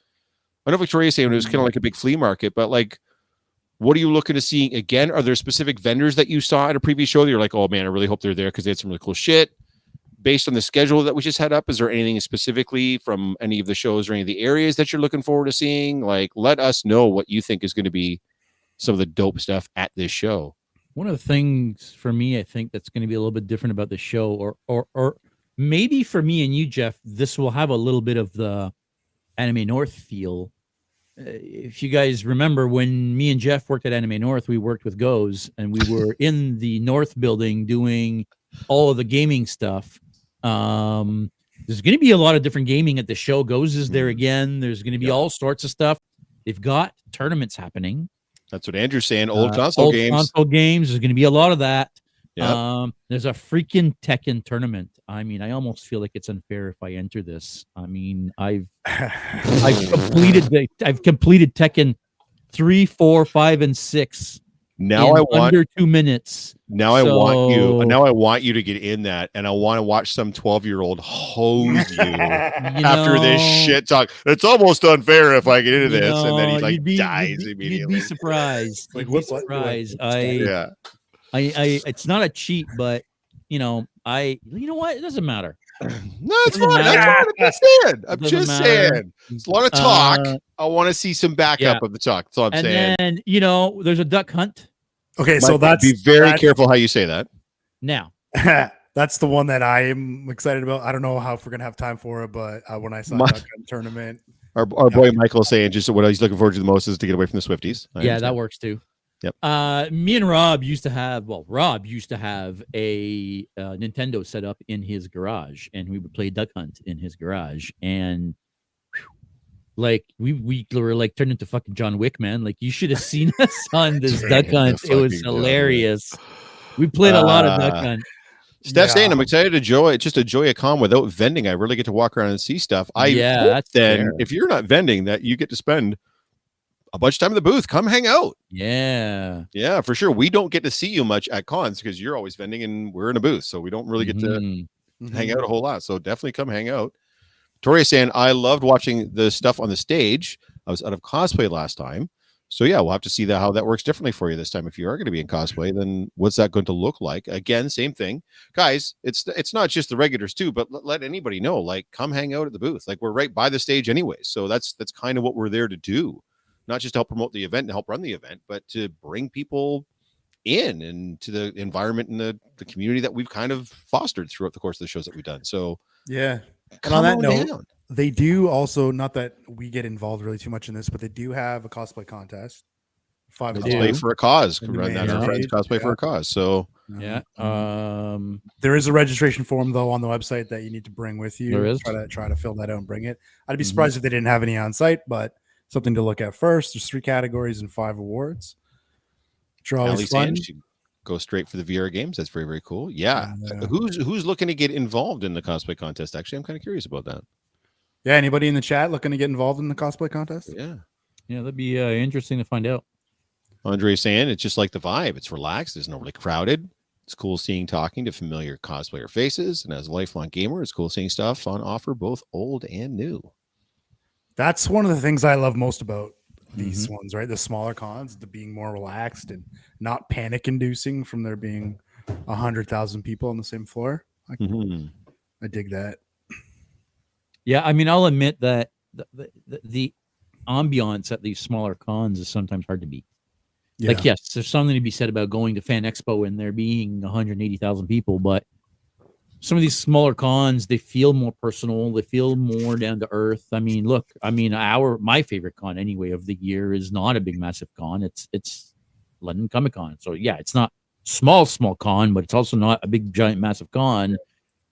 Speaker 2: I know Victoria saying it was kind of like a big flea market, but like, what are you looking to see again? Are there specific vendors that you saw at a previous show that you're like, oh man, I really hope they're there because they had some really cool shit? Based on the schedule that we just had up, is there anything specifically from any of the shows or any of the areas that you're looking forward to seeing? Like, let us know what you think is going to be some of the dope stuff at this show.
Speaker 1: One of the things for me, I think that's going to be a little bit different about the show, or maybe for me and you, Jeff, this will have a little bit of the Anime North feel. If you guys remember, when me and Jeff worked at Anime North, we worked with Goes, and we were in the North building doing all of the gaming stuff. There's going to be a lot of different gaming at the show. Goes is there again. There's going to be all sorts of stuff. They've got tournaments happening.
Speaker 2: That's what Andrew's saying. Old console games.
Speaker 1: There's going to be a lot of that.
Speaker 2: Yep.
Speaker 1: There's a freaking Tekken tournament. I mean, I almost feel like it's unfair if I enter this. I mean, I've completed Tekken 3, 4, 5, and 6.
Speaker 2: Now I want
Speaker 1: under 2 minutes.
Speaker 2: Now I want you to get in that, and I want to watch some 12-year-old hose you after this shit talk. It's almost unfair if I get into this, and then he like dies immediately.
Speaker 1: You'd be surprised. I it's not a cheat, but you know what? It doesn't matter.
Speaker 2: No, it's fine. I'm just saying. It's a lot of talk. I want to see some backup of the talk. That's all I'm saying.
Speaker 1: And then, there's a duck hunt.
Speaker 3: Okay, so
Speaker 2: be very careful how you say that.
Speaker 1: Now,
Speaker 3: that's the one that I am excited about. I don't know if we're gonna have time for it, but when I saw duck hunt tournament,
Speaker 2: our boy Michael saying just what he's looking forward to the most is to get away from the Swifties.
Speaker 1: That works too. Me and Rob used to have a Nintendo set up in his garage, and we would play Duck Hunt in his garage. And like we were like turned into fucking John Wick, man. Like you should have seen us on this Duck Hunt. It was hilarious. We played a lot of Duck Hunt.
Speaker 2: Steph's saying I'm excited to enjoy a con without vending. I really get to walk around and see stuff. Hope then if you're not vending, that you get to spend a bunch of time in the booth. Come hang out. Yeah, for sure. We don't get to see you much at cons because you're always vending and we're in a booth, so we don't really get to hang out a whole lot. So definitely come hang out. Tori's saying I loved watching the stuff on the stage. I was out of cosplay last time. So yeah, we'll have to see how that works differently for you this time. If you are going to be in cosplay, then what's that going to look like? Again, same thing, guys. It's not just the regulars too, but let anybody know. Like, come hang out at the booth. Like, we're right by the stage anyway, so that's kind of what we're there to do, not just to help promote the event and help run the event, but to bring people in and to the environment and the community that we've kind of fostered throughout the course of the shows that we've done. So
Speaker 3: yeah, and on that note. They do also, not that we get involved really too much in this, but they do have a cosplay contest.
Speaker 2: Cosplay for a cause. Run that our friends cosplay for a cause. So
Speaker 3: there is a registration form though on the website that you need to bring with you.
Speaker 1: There is.
Speaker 3: Try to fill that out and bring it. I'd be surprised if they didn't have any on site, but something to look at first. There's 3 categories and 5 awards. Which are always fun.
Speaker 2: Go straight for the VR games. That's very, very cool. Yeah. Who's looking to get involved in the cosplay contest? Actually, I'm kind of curious about that.
Speaker 3: Yeah, anybody in the chat looking to get involved in the cosplay contest?
Speaker 2: Yeah,
Speaker 1: that'd be interesting to find out.
Speaker 2: Andre saying it's just like the vibe. It's relaxed. It's not really crowded. It's cool talking to familiar cosplayer faces. And as a lifelong gamer, it's cool seeing stuff on offer, both old and new.
Speaker 3: That's one of the things I love most about these ones, right? The smaller cons, the being more relaxed and not panic inducing from there being 100,000 people on the same floor. I dig that.
Speaker 1: Yeah, I mean, I'll admit that the ambiance at these smaller cons is sometimes hard to beat. Yeah. Like, yes, there's something to be said about going to Fan Expo and there being 180,000 people, but some of these smaller cons, they feel more personal. They feel more down to earth. I mean, look, my favorite con anyway of the year is not a big, massive con. It's London Comic Con. So yeah, it's not small con, but it's also not a big, giant, massive con.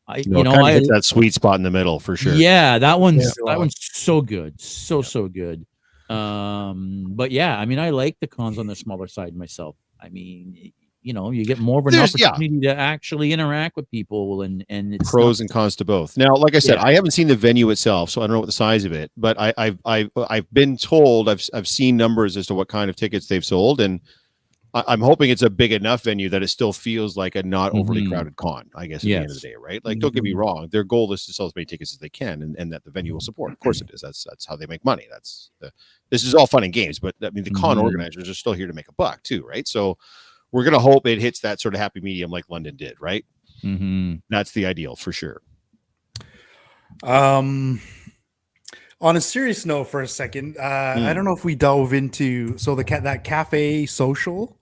Speaker 1: I hit
Speaker 2: that sweet spot in the middle for sure.
Speaker 1: Yeah, that one's so good, so good. But yeah, I mean, I like the cons on the smaller side myself. I mean, you get more of an opportunity to actually interact with people, and it's
Speaker 2: pros and cons to both. Now, like I said, I haven't seen the venue itself, so I don't know what the size of it. But I've been told I've seen numbers as to what kind of tickets they've sold, and I'm hoping it's a big enough venue that it still feels like a not overly crowded con, I guess, at the end of the day, right? Like, don't get me wrong. Their goal is to sell as many tickets as they can and that the venue will support. Of course it is. That's how they make money. This is all fun and games, but I mean, the con organizers are still here to make a buck too, right? So we're going to hope it hits that sort of happy medium like London did, right? That's the ideal for sure.
Speaker 3: On a serious note for a second, I don't know if we dove into that cafe social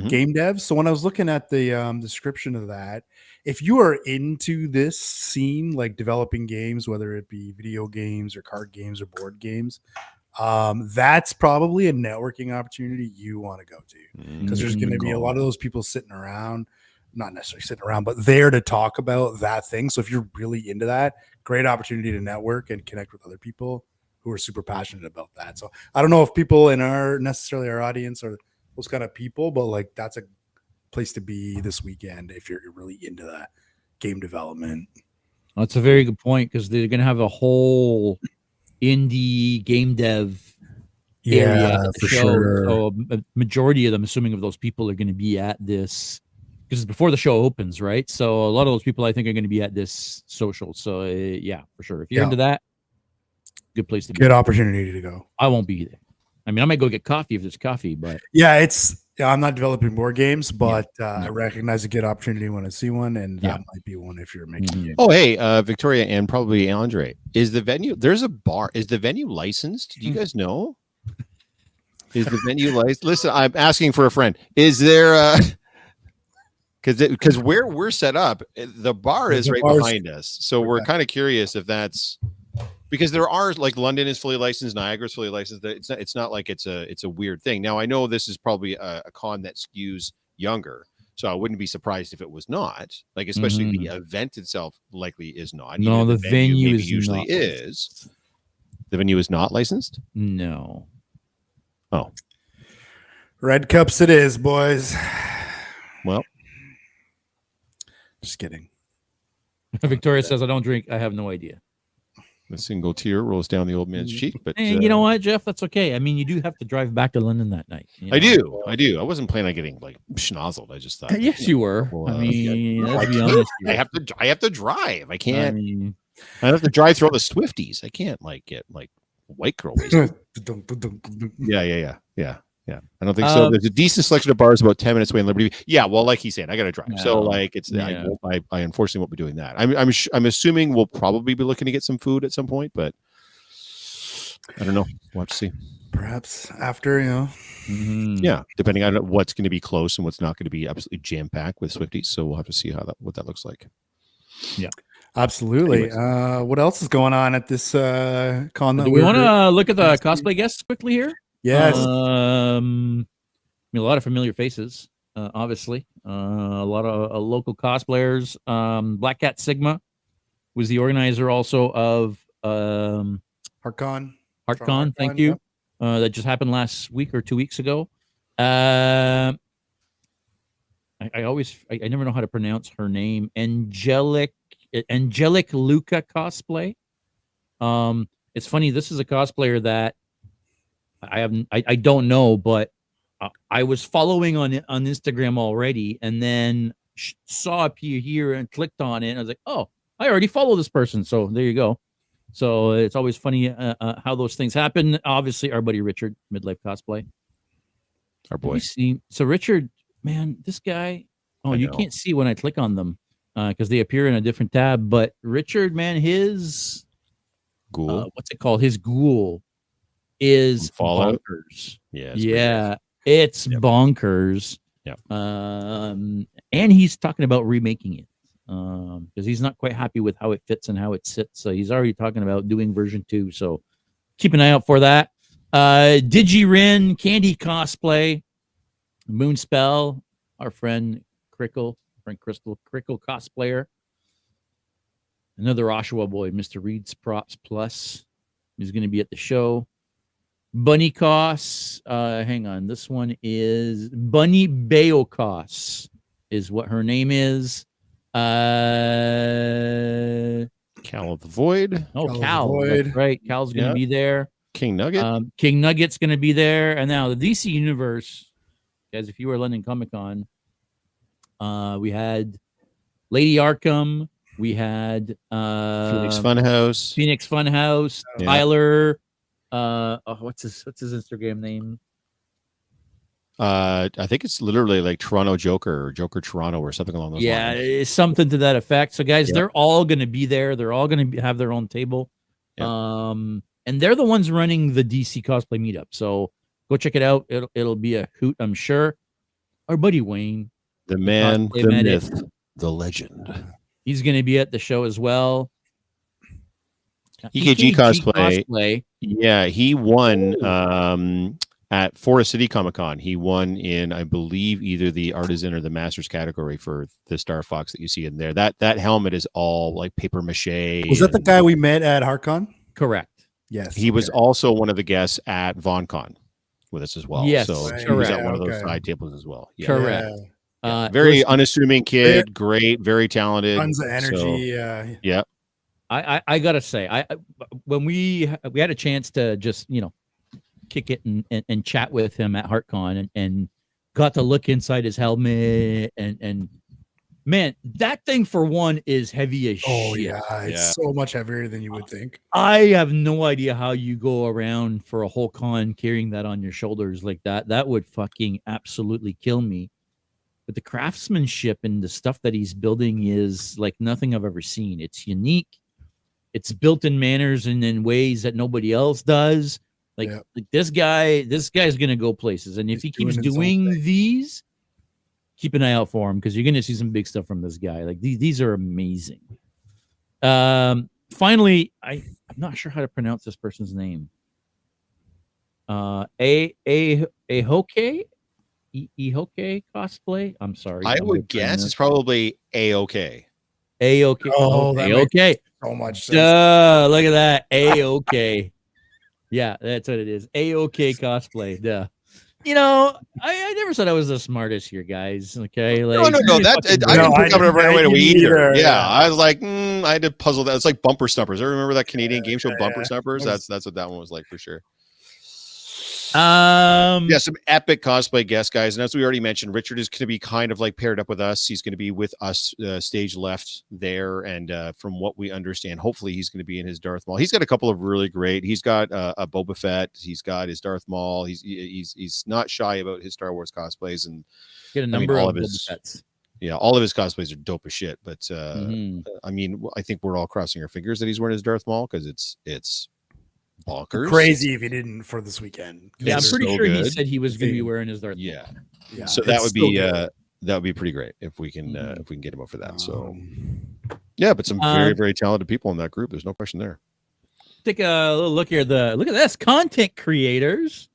Speaker 3: game devs. So when I was looking at the description of that, if you are into this scene, like developing games, whether it be video games or card games or board games, that's probably a networking opportunity you want to go to, because there's going to be a lot of those people sitting around, not necessarily sitting around, but there to talk about that thing. So if you're really into that, great opportunity to network and connect with other people who are super passionate about that. So I don't know if people in our audience are those kind of people, but like, that's a place to be this weekend if you're really into that game development.
Speaker 1: That's a very good point, because they're going to have a whole indie game dev area at the show.
Speaker 3: Sure.
Speaker 1: So a majority of them, assuming of those people, are going to be at this, because it's before the show opens, right? So a lot of those people, I think, are going to be at this social. So yeah, for sure. If you're into that, good place to be.
Speaker 3: Good opportunity to go.
Speaker 1: I won't be there. I mean, I might go get coffee if there's coffee, but
Speaker 3: I'm not developing board games, but I recognize a good opportunity when I see one, and that might be one if you're making games.
Speaker 2: Oh, hey, Victoria and probably Andre, is the venue? There's a bar. Is the venue licensed? Do you guys know? Is the venue licensed? Listen, I'm asking for a friend. Is there? Because where we're set up, the bar is right behind us, so we're kind of curious if that's because there are like London is fully licensed, Niagara's fully licensed. It's not like it's a weird thing. Now I know this is probably a con that skews younger, so I wouldn't be surprised if it was not. Like especially the event itself likely is not.
Speaker 1: No, the venue
Speaker 2: maybe
Speaker 1: is
Speaker 2: usually
Speaker 1: not
Speaker 2: is. The venue is not licensed.
Speaker 1: No.
Speaker 2: Oh,
Speaker 3: Red Cups it is, boys.
Speaker 2: well,
Speaker 3: Just kidding.
Speaker 1: Victoria says, I don't drink. I have no idea.
Speaker 2: a single tear rolls down the old man's cheek. But
Speaker 1: And you know what, Jeff? That's okay. I mean, you do have to drive back to London that night.
Speaker 2: I do. I wasn't planning on getting like schnozzled. I just thought.
Speaker 1: Yes, you were.
Speaker 2: Well,
Speaker 1: I mean,
Speaker 2: no,
Speaker 1: let's
Speaker 2: I
Speaker 1: be
Speaker 2: can't.
Speaker 1: honest.
Speaker 2: I have to drive. I can't.
Speaker 1: I mean,
Speaker 2: I have to drive through all the Swifties. I can't like get like white girl wasted. Yeah. I don't think so. There's a decent selection of bars about 10 minutes away in Liberty. Yeah, well, like he's saying, I got to drive. So like it's I unfortunately won't be doing that. I'm assuming we'll probably be looking to get some food at some point, but I don't know. We'll have to see.
Speaker 3: Perhaps after,
Speaker 2: Yeah, depending on what's going to be close and what's not going to be absolutely jam packed with Swifties. So we'll have to see what that looks like.
Speaker 1: Yeah.
Speaker 3: Absolutely. What else is going on at this con?
Speaker 1: Do we want to look at the cosplay guests quickly here?
Speaker 3: Yes.
Speaker 1: I mean, a lot of familiar faces, obviously. A lot of local cosplayers. Black Cat Sigma was the organizer also of
Speaker 3: HeartCon.
Speaker 1: HeartCon. Thank you. That just happened last week or 2 weeks ago. I never know how to pronounce her name. Angelic Luca cosplay. It's funny. This is a cosplayer that I don't know, but I was following on Instagram already, and then saw it here and clicked on it. And I was like, oh, I already follow this person. So there you go. So it's always funny how those things happen. Obviously, our buddy Richard, Midlife Cosplay.
Speaker 2: Our boy.
Speaker 1: So Richard, man, this guy. Oh, you can't see when I click on them because they appear in a different tab. But Richard, man, his
Speaker 2: ghoul.
Speaker 1: What's it called? His ghoul is bonkers.
Speaker 2: Yeah,
Speaker 1: it's bonkers.
Speaker 2: Yeah.
Speaker 1: And he's talking about remaking it because he's not quite happy with how it fits and how it sits. So he's already talking about doing version 2. So keep an eye out for that. Digirin Candy cosplay, Moonspell, our friend Crystal cosplayer. Another Oshawa boy, Mr. Reed's Props Plus, is going to be at the show. Bunny Koss, hang on. This one is Bunny Beokos, is what her name is.
Speaker 2: Cal of the Void.
Speaker 1: Oh, Cal. That's right. Cal's going to be there.
Speaker 2: King Nugget.
Speaker 1: King Nugget's going to be there. And now the DC Universe, guys, if you were at London Comic Con, we had Lady Arkham. We had
Speaker 2: Phoenix
Speaker 1: Funhouse. Tyler. What's his Instagram name?
Speaker 2: I think it's literally like Toronto Joker or Joker Toronto or something along those lines.
Speaker 1: Yeah, it's something to that effect. So guys, they're all going to be there. They're all going to have their own table. And they're the ones running the DC cosplay meetup. So go check it out. It'll be a hoot, I'm sure. Our buddy Wayne,
Speaker 2: the man, the myth, the legend.
Speaker 1: He's going to be at the show as well.
Speaker 2: EKG cosplay. Yeah, he won at Forest City Comic Con. He won in, I believe, either the Artisan or the Masters category for the Star Fox that you see in there. That helmet is all like paper mache.
Speaker 3: Was that the guy we met at HeartCon?
Speaker 1: Correct.
Speaker 3: Yes.
Speaker 2: He was also one of the guests at VonCon with us as well.
Speaker 1: Yes,
Speaker 2: so he was at one of those side tables as well. Yeah.
Speaker 1: Correct.
Speaker 2: Very unassuming kid, great, very talented,
Speaker 3: tons of energy.
Speaker 2: Yeah.
Speaker 1: I gotta say, when we had a chance to just kick it and chat with him at HeartCon and got to look inside his helmet and man, that thing for one is heavy as shit.
Speaker 3: Oh yeah, it's so much heavier than you would think.
Speaker 1: I have no idea how you go around for a whole con carrying that on your shoulders like that. That would fucking absolutely kill me. But the craftsmanship and the stuff that he's building is like nothing I've ever seen. It's unique. It's built in manners and in ways that nobody else does. Like this guy's gonna go places. And if he keeps doing these, keep an eye out for him because you're gonna see some big stuff from this guy. Like these are amazing. finally, I'm not sure how to pronounce this person's name. Ahoke Ihoke cosplay. I'm sorry.
Speaker 2: I
Speaker 1: I'm
Speaker 2: would guess it's probably A-OK.
Speaker 1: Aok.
Speaker 3: Oh, that makes
Speaker 1: Aok.
Speaker 3: so much sense.
Speaker 1: Duh! Look at that. Aok. Yeah, that's what it is. Aok cosplay. Duh. You know, I never said I was the smartest here, guys. Okay, like
Speaker 2: No. That I
Speaker 3: No,
Speaker 2: didn't
Speaker 3: I
Speaker 2: pick up
Speaker 3: didn't-
Speaker 2: right
Speaker 3: I
Speaker 2: away
Speaker 3: didn't
Speaker 2: either.
Speaker 3: either,
Speaker 2: Yeah,
Speaker 3: yeah.
Speaker 2: I was like, I had to puzzle that. It's like Bumper Snuppers. I remember that Canadian game show, Bumper
Speaker 3: yeah.
Speaker 2: Snuppers. That's what that one was like for sure.
Speaker 1: um
Speaker 2: Yeah, some epic cosplay guest guys, and as we already mentioned, Richard is going to be kind of like paired up with us. He's going to be with us stage left there, and from what we understand, hopefully he's going to be in his Darth Maul. He's got a couple of really great. He's got a Boba Fett. He's got his Darth Maul. He's not shy about his Star Wars cosplays, and
Speaker 1: get a number
Speaker 2: all
Speaker 1: of
Speaker 2: of
Speaker 1: Boba
Speaker 2: his
Speaker 1: Fetts.
Speaker 2: yeah, all of his cosplays are dope as shit. But
Speaker 1: Mhm.
Speaker 2: I mean, I think we're all crossing our fingers that he's wearing his Darth Maul because it's bonkers.
Speaker 3: Crazy if he didn't for this weekend.
Speaker 1: Yeah, I'm
Speaker 2: It's
Speaker 1: pretty
Speaker 2: so
Speaker 1: sure he
Speaker 2: good.
Speaker 1: said he was going to be
Speaker 3: Yeah.
Speaker 1: wearing his Darth Maul.
Speaker 2: Yeah.
Speaker 3: Yeah,
Speaker 2: So
Speaker 3: it's
Speaker 2: that would
Speaker 3: still
Speaker 2: be
Speaker 3: good.
Speaker 2: that would be pretty great if we can get him up for that. So
Speaker 3: Um,
Speaker 2: yeah, but some very
Speaker 1: Um,
Speaker 2: very talented people in that group. There's no question there.
Speaker 1: Take a little look here. Look at this, content creators.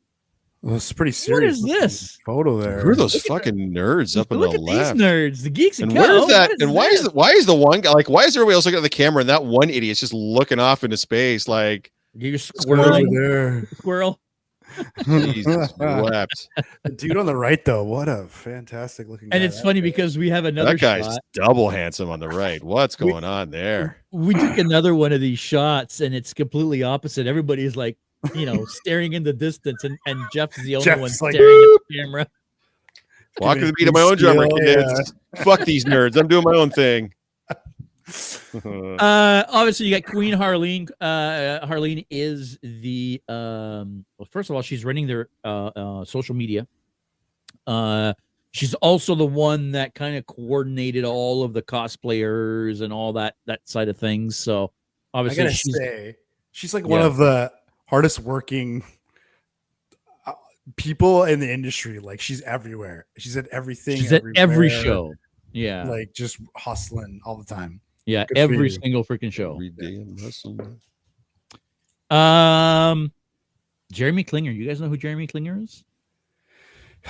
Speaker 3: well, it's pretty
Speaker 1: What
Speaker 3: serious.
Speaker 1: is this?
Speaker 3: photo there?
Speaker 2: Who are those fucking nerds up on
Speaker 1: Look
Speaker 2: the
Speaker 1: at
Speaker 2: left?
Speaker 1: these nerds, the geeks and
Speaker 2: And where's
Speaker 1: Co.
Speaker 2: that?
Speaker 1: What
Speaker 2: And why
Speaker 1: this?
Speaker 2: is the one guy like? Why is everybody else looking at the camera and that one idiot's just looking off into space like
Speaker 1: You're
Speaker 3: Over
Speaker 1: squirreling,
Speaker 3: there.
Speaker 1: squirrel.
Speaker 2: Jesus wept?
Speaker 3: The dude on the right, though, what a fantastic looking guy.
Speaker 1: And it's funny because we have another
Speaker 2: That guy's
Speaker 1: shot.
Speaker 2: double handsome on the right. What's going on there?
Speaker 1: We took another one of these shots, and it's completely opposite. Everybody's like, staring in the distance, and Jeff's the only
Speaker 3: Jeff's
Speaker 1: one
Speaker 3: like,
Speaker 1: staring at the camera.
Speaker 2: Walking
Speaker 3: Giving
Speaker 2: the beat of my own drummer,
Speaker 3: skill,
Speaker 2: kids. Fuck these nerds. I'm doing my own thing.
Speaker 1: Obviously, you got Queen Harleen. Harleen is the well, first of all, she's running their social media. She's also the one that kind of coordinated all of the cosplayers and all that side of things. So
Speaker 3: I
Speaker 1: obviously,
Speaker 3: gotta say, she's like one of the hardest working people in the industry. Like she's everywhere. She's at everything.
Speaker 1: she's at every
Speaker 3: everywhere,
Speaker 1: show. Yeah,
Speaker 3: like just hustling all the time.
Speaker 1: yeah,
Speaker 3: good for
Speaker 1: every
Speaker 3: you.
Speaker 1: single freaking show.
Speaker 2: Every day I'm hustling.
Speaker 1: Jeremy Klinger. You guys know who Jeremy Klinger is?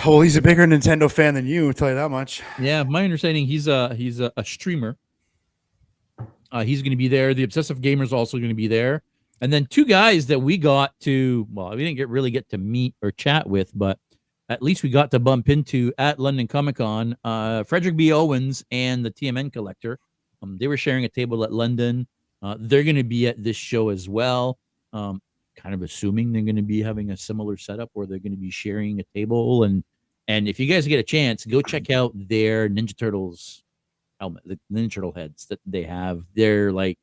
Speaker 3: Well, he's a bigger Nintendo fan than you. I'll tell you that much.
Speaker 1: Yeah, my understanding he's a streamer. He's going to be there. The Obsessive Gamer's also going to be there, and then two guys that we got to. Well, we didn't really get to meet or chat with, but at least we got to bump into at London Comic Con. Frederick B. Owens and the TMN Collector. They were sharing a table at London. They're going to be at this show as well. Kind of assuming they're going to be having a similar setup where they're going to be sharing a table. And if you guys get a chance, go check out their Ninja Turtles helmet, the Ninja Turtle heads that they have. They're like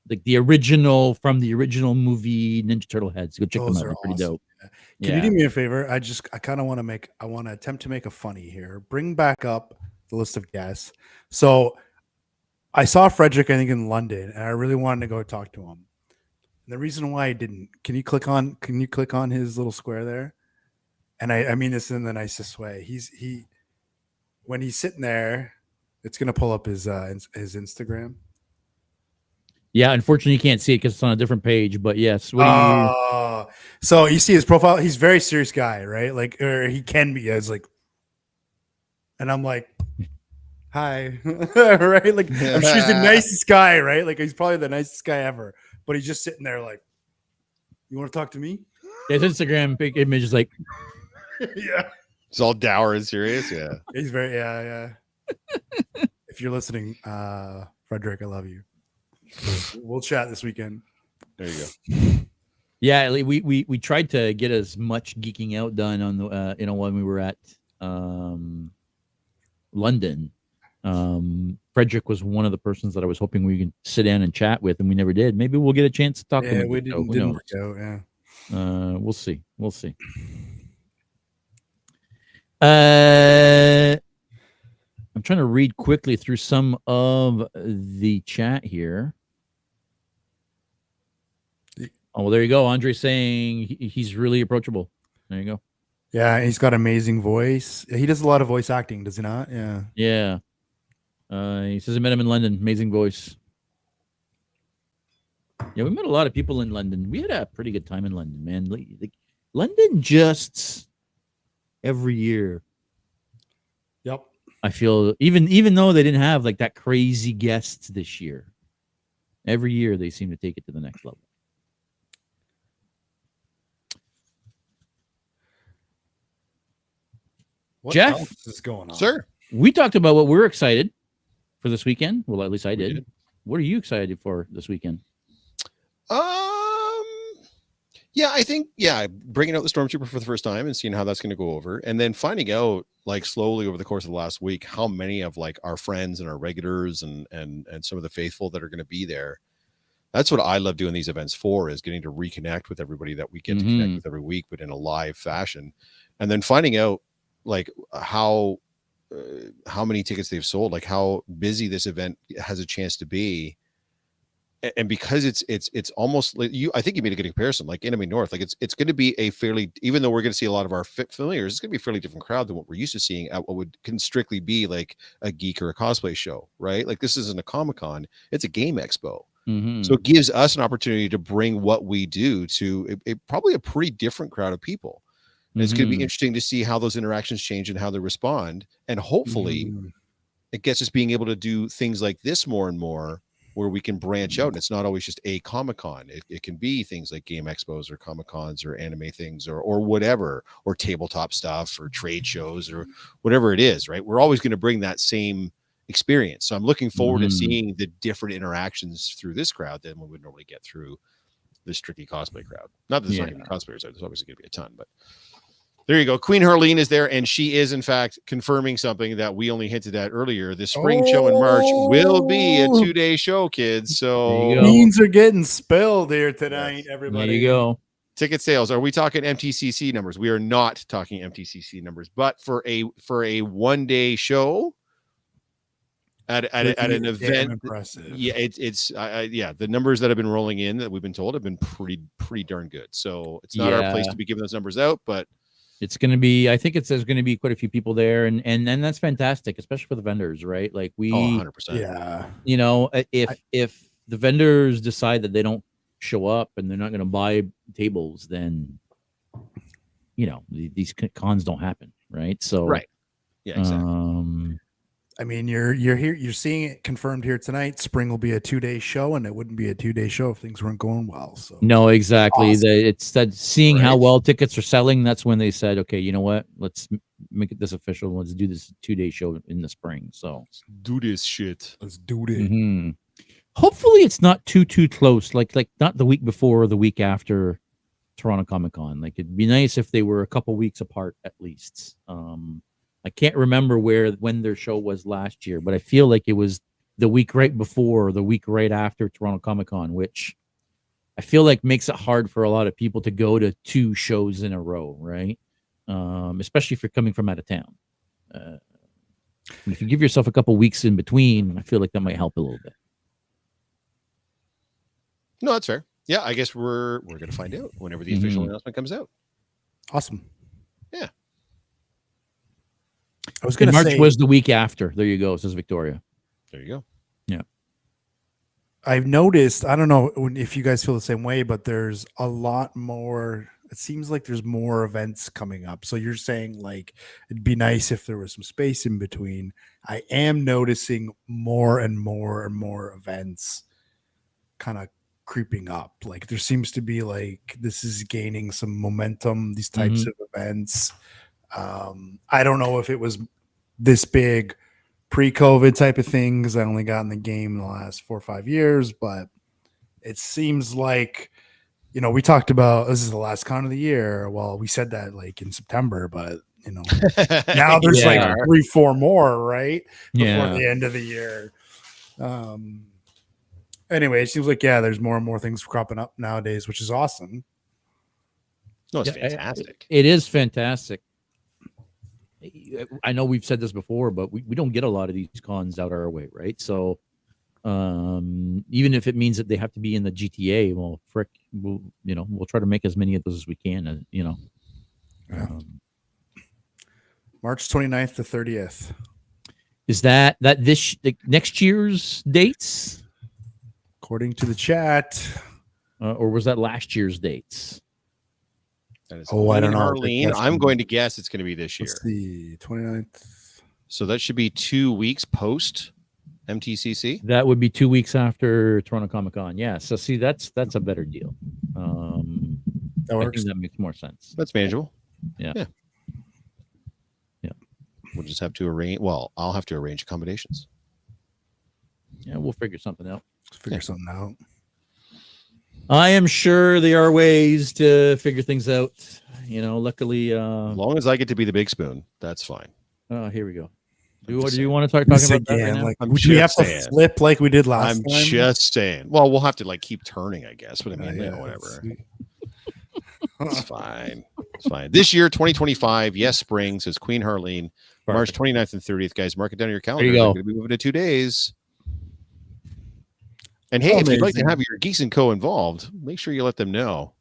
Speaker 1: the original from the original movie Ninja Turtle heads. Go check
Speaker 3: Those
Speaker 1: them out.
Speaker 3: are
Speaker 1: They're pretty
Speaker 3: awesome.
Speaker 1: dope.
Speaker 3: Can you do me a favor? I kind of want to attempt to make a funny here. Bring back up the list of guests. So I saw Frederick, I think, in London, and I really wanted to go talk to him. And the reason why I didn't, can you click on his little square there? And I mean this in the nicest way. When he's sitting there, it's gonna pull up his Instagram.
Speaker 1: Yeah, unfortunately, you can't see it because it's on a different page. But yes, what do you?
Speaker 3: So you see his profile. He's a very serious guy, right? Like, or he can be. It's like, and I'm like, hi, right? Like, I'm sure he's the nicest guy, right? Like, he's probably the nicest guy ever. But he's just sitting there, like, you want to talk to me?
Speaker 1: His Instagram big image is like,
Speaker 3: Yeah,
Speaker 2: It's all dour and serious. Yeah.
Speaker 3: he's very, yeah. If you're listening, Frederick, I love you. We'll chat this weekend.
Speaker 2: There you go.
Speaker 1: yeah. Like, we tried to get as much geeking out done on the when we were at London. Frederick was one of the persons that I was hoping we could sit down and chat with, and we never did. Maybe we'll get a chance to talk to him.
Speaker 3: Yeah, we
Speaker 1: again, so
Speaker 3: didn't
Speaker 1: who
Speaker 3: work out. Yeah.
Speaker 1: knows? We'll see. We'll see. I'm trying to read quickly through some of the chat here. Oh, well, there you go. Andre saying he's really approachable. There you go.
Speaker 3: Yeah, he's got amazing voice. He does a lot of voice acting, does he not? Yeah.
Speaker 1: Yeah. He says I met him in London. Amazing voice. Yeah, we met a lot of people in London. We had a pretty good time in London, man. Like, London just every year.
Speaker 3: Yep.
Speaker 1: I feel even though they didn't have like that crazy guests this year, every year they seem to take it to the next level.
Speaker 3: What
Speaker 1: Jeff?
Speaker 3: else is going on?
Speaker 2: Sir.
Speaker 1: We talked about what we're excited for this weekend. Well, at least I did.
Speaker 2: did.
Speaker 1: What are you excited for this weekend?
Speaker 2: Yeah, I think bringing out the Stormtrooper for the first time and seeing how that's going to go over, and then finding out like slowly over the course of the last week how many of like our friends and our regulars and some of the faithful that are going to be there. That's what I love doing these events for, is getting to reconnect with everybody that we get to connect with every week, but in a live fashion, and then finding out like how many tickets they've sold, like how busy this event has a chance to be. And because it's almost like I think you made a good comparison, like Enemy North, like it's going to be a fairly, even though we're going to see a lot of our familiars, it's going to be a fairly different crowd than what we're used to seeing at what can strictly be like a geek or a cosplay show, right? Like this isn't a Comic-Con, it's a game expo. So it gives us an opportunity to bring what we do to probably a pretty different crowd of people. And it's going to be interesting to see how those interactions change and how they respond. And hopefully it gets us being able to do things like this more and more, where we can branch out, and it's not always just a Comic-Con. It can be things like game expos or Comic-Cons or anime things or whatever, or tabletop stuff or trade shows or whatever it is, right? We're always going to bring that same experience. So I'm looking forward to seeing the different interactions through this crowd than we would normally get through the strictly cosplay crowd. Not that there's not going to be cosplayers, there's obviously going to be a ton, but there you go. Queen Harleen is there, and she is, in fact, confirming something that we only hinted at earlier. The spring show in March will be a 2-day show, kids. So
Speaker 3: beans are getting spilled here tonight, everybody.
Speaker 1: There you go.
Speaker 2: Ticket sales. Are we talking MTCC numbers? We are not talking MTCC numbers, but for a 1-day show at an event,
Speaker 3: impressive.
Speaker 2: Yeah, it's the numbers that have been rolling in that we've been told have been pretty darn good. So it's not our place to be giving those numbers out, but
Speaker 1: it's going to be, I think there's going to be quite a few people there, and that's fantastic, especially for the vendors, right? Like
Speaker 2: 100%.
Speaker 3: Yeah.
Speaker 1: You know, if the vendors decide that they don't show up and they're not going to buy tables, then, you know, these cons don't happen, right? So,
Speaker 2: right. Yeah, exactly.
Speaker 3: I mean, you're here, you're seeing it confirmed here tonight. Spring will be a 2-day show, and it wouldn't be a 2-day show if things weren't going well. So
Speaker 1: no, exactly.
Speaker 3: Awesome.
Speaker 1: It's that seeing how well tickets are selling. That's when they said, okay, you know what? Let's make it this official. Let's do this 2-day show in the spring. So
Speaker 2: let's do this shit.
Speaker 3: Let's do it.
Speaker 1: Hopefully, it's not too close. Like not the week before or the week after Toronto Comic Con. Like it'd be nice if they were a couple weeks apart at least. I can't remember when their show was last year, but I feel like it was the week right before or the week right after Toronto Comic Con, which I feel like makes it hard for a lot of people to go to 2 shows in a row, right? Especially if you're coming from out of town. If you give yourself a couple weeks in between, I feel like that might help a little bit.
Speaker 2: No, that's fair. Yeah, I guess we're going to find out whenever the official announcement comes out.
Speaker 3: Awesome.
Speaker 2: Yeah.
Speaker 3: I was going to say
Speaker 1: March was the week after. There you go, says Victoria.
Speaker 2: There you go.
Speaker 1: Yeah.
Speaker 3: I've noticed, I don't know if you guys feel the same way, but there's a lot more. It seems like there's more events coming up. So you're saying like it'd be nice if there was some space in between. I am noticing more and more and more events kind of creeping up. Like there seems to be like this is gaining some momentum, these types of events. I don't know if it was this big pre-COVID type of thing, because I only got in the game in the last 4 or 5 years, but it seems like, you know, we talked about this is the last con of the year. Well, we said that like in September, but you know, now there's like 3-4 more, right? Before the end of the year. Anyway, it seems like, there's more and more things cropping up nowadays, which is awesome.
Speaker 2: No, it's fantastic.
Speaker 1: It is fantastic. I know we've said this before, but we don't get a lot of these cons out our way, right? So even if it means that they have to be in the GTA, well, frick, we'll try to make as many of those as we can,
Speaker 3: March 29th to 30th.
Speaker 1: Is that this next year's dates?
Speaker 3: According to the chat,
Speaker 1: or was that last year's dates?
Speaker 2: That is
Speaker 3: I don't know.
Speaker 2: Harleen. I'm going to guess it's going to be this year.
Speaker 3: Let's see, 29th.
Speaker 2: So that should be 2 weeks post MTCC.
Speaker 1: That would be 2 weeks after Toronto Comic Con. Yeah. So see, that's a better deal.
Speaker 3: That
Speaker 1: I
Speaker 3: works.
Speaker 1: think that makes more sense.
Speaker 2: That's manageable.
Speaker 1: Yeah.
Speaker 2: We'll just have to arrange. Well, I'll have to arrange accommodations.
Speaker 1: Yeah, we'll figure something out.
Speaker 3: Figure something out.
Speaker 1: I am sure there are ways to figure things out. Luckily,
Speaker 2: As long as I get to be the big spoon, that's fine.
Speaker 1: here we go. Do
Speaker 2: I'm just
Speaker 1: you
Speaker 2: saying.
Speaker 1: want to start talking about that right
Speaker 3: Again,
Speaker 1: now?
Speaker 3: like,
Speaker 2: I'm
Speaker 3: do we have
Speaker 2: just
Speaker 3: to
Speaker 2: saying.
Speaker 3: flip like we did last
Speaker 2: I'm
Speaker 3: time?
Speaker 2: just saying. Well, we'll have to like keep turning, I guess. But I mean, whatever. It's fine. It's fine. This year, 2025, yes, spring, says Queen Harleen, March 29th and 30th. Guys, mark it down on your calendar.
Speaker 1: There you go.
Speaker 2: We're going to be moving to 2 days. And hey, if you'd like to have your Geeks & Co. involved, make sure you let them know.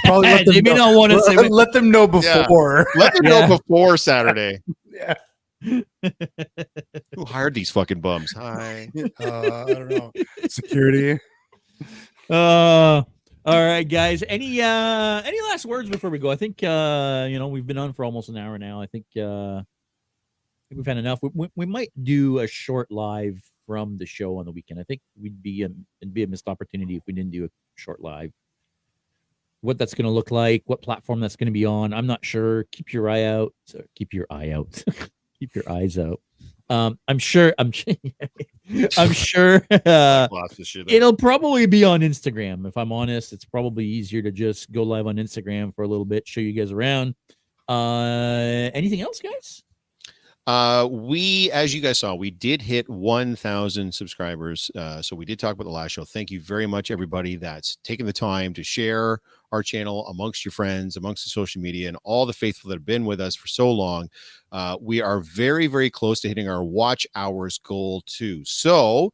Speaker 3: Probably let them
Speaker 1: They may
Speaker 3: know.
Speaker 1: not want to say
Speaker 3: Let them know before.
Speaker 2: Let them know before Saturday.
Speaker 3: Yeah.
Speaker 2: Who hired these fucking bums? Hi.
Speaker 3: I don't know. Security.
Speaker 1: All right, guys. Any last words before we go? I think we've been on for almost an hour now. I think we've had enough. We might do a short live from the show on the weekend. I think it'd be a missed opportunity if we didn't do a short live. What that's going to look like, what platform that's going to be on, I'm not sure. Keep your eye out. Keep your eye out. Keep your eyes out. I'm sure. I'm sure. It'll probably be on Instagram. If I'm honest, it's probably easier to just go live on Instagram for a little bit, show you guys around. Anything else, guys?
Speaker 2: We, as you guys saw, we did hit 1,000 subscribers. So we did talk about the last show. Thank you very much, everybody that's taken the time to share our channel amongst your friends, amongst the social media, and all the faithful that have been with us for so long. We are very, very close to hitting our watch hours goal too. So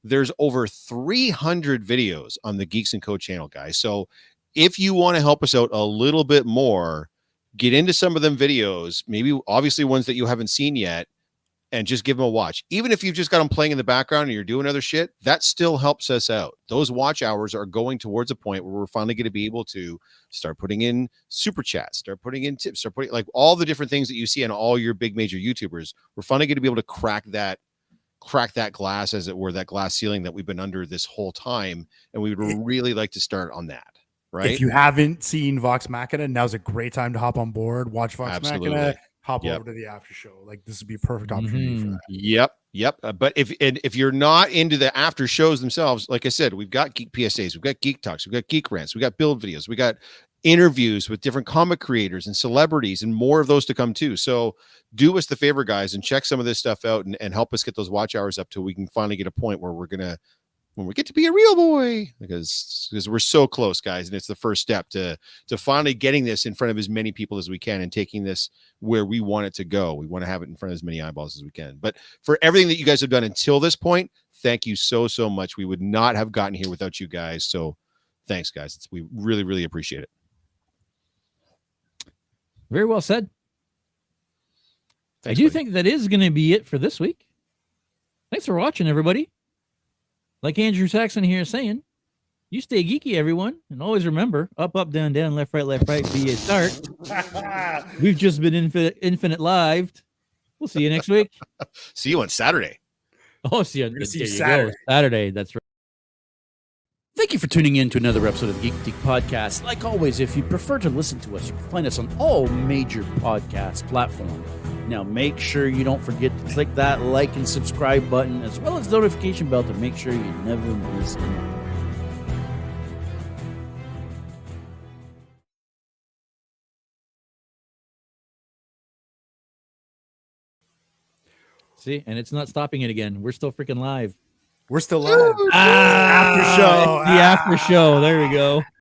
Speaker 2: there's over 300 videos on the Geeks & Co. channel, guys. So if you want to help us out a little bit more, get into some of them videos, maybe obviously ones that you haven't seen yet, and just give them a watch. Even if you've just got them playing in the background and you're doing other shit, that still helps us out. Those watch hours are going towards a point where we're finally going to be able to start putting in super chats, start putting in tips, start putting like all the different things that you see on all your big major YouTubers. We're finally going to be able to crack that glass, as it were, that glass ceiling that we've been under this whole time. And we would really like to start on that. Right?
Speaker 3: If you haven't seen Vox Machina, now's a great time to hop on board, watch Vox Machina, hop over to the after show. Like this would be a perfect opportunity for that.
Speaker 2: Yep. But if you're not into the after shows themselves, like I said, we've got Geek PSAs, we've got Geek Talks, we've got Geek Rants, we've got build videos, we got interviews with different comic creators and celebrities, and more of those to come too. So do us the favor, guys, and check some of this stuff out and help us get those watch hours up till we can finally get a point where when we get to be a real boy, because we're so close, guys, and it's the first step to finally getting this in front of as many people as we can and taking this where we want it to go. We want to have it in front of as many eyeballs as we can. But for everything that you guys have done until this point, thank you so much. We would not have gotten here without you guys. So thanks, guys. We really, really appreciate it.
Speaker 1: Very well said.
Speaker 2: Thanks,
Speaker 1: I do
Speaker 2: buddy.
Speaker 1: think that is going to be it for this week. Thanks for watching, everybody. Like Andrew Saxon here is saying, you stay geeky, everyone. And always remember, up, down, left, right, be a start. We've just been infinite lived. We'll see you next week.
Speaker 2: See you on Saturday.
Speaker 1: Oh, see you
Speaker 3: Saturday.
Speaker 1: Saturday, that's right. Thank you for tuning in to another episode of Geek Boutique Podcast. Like always, if you prefer to listen to us, you can find us on all major podcast platforms. Now, make sure you don't forget to click that like and subscribe button, as well as the notification bell to make sure you never miss anything. See, and it's not stopping it again. We're still freaking live.
Speaker 3: We're still live.
Speaker 1: After show. The after show. There we go.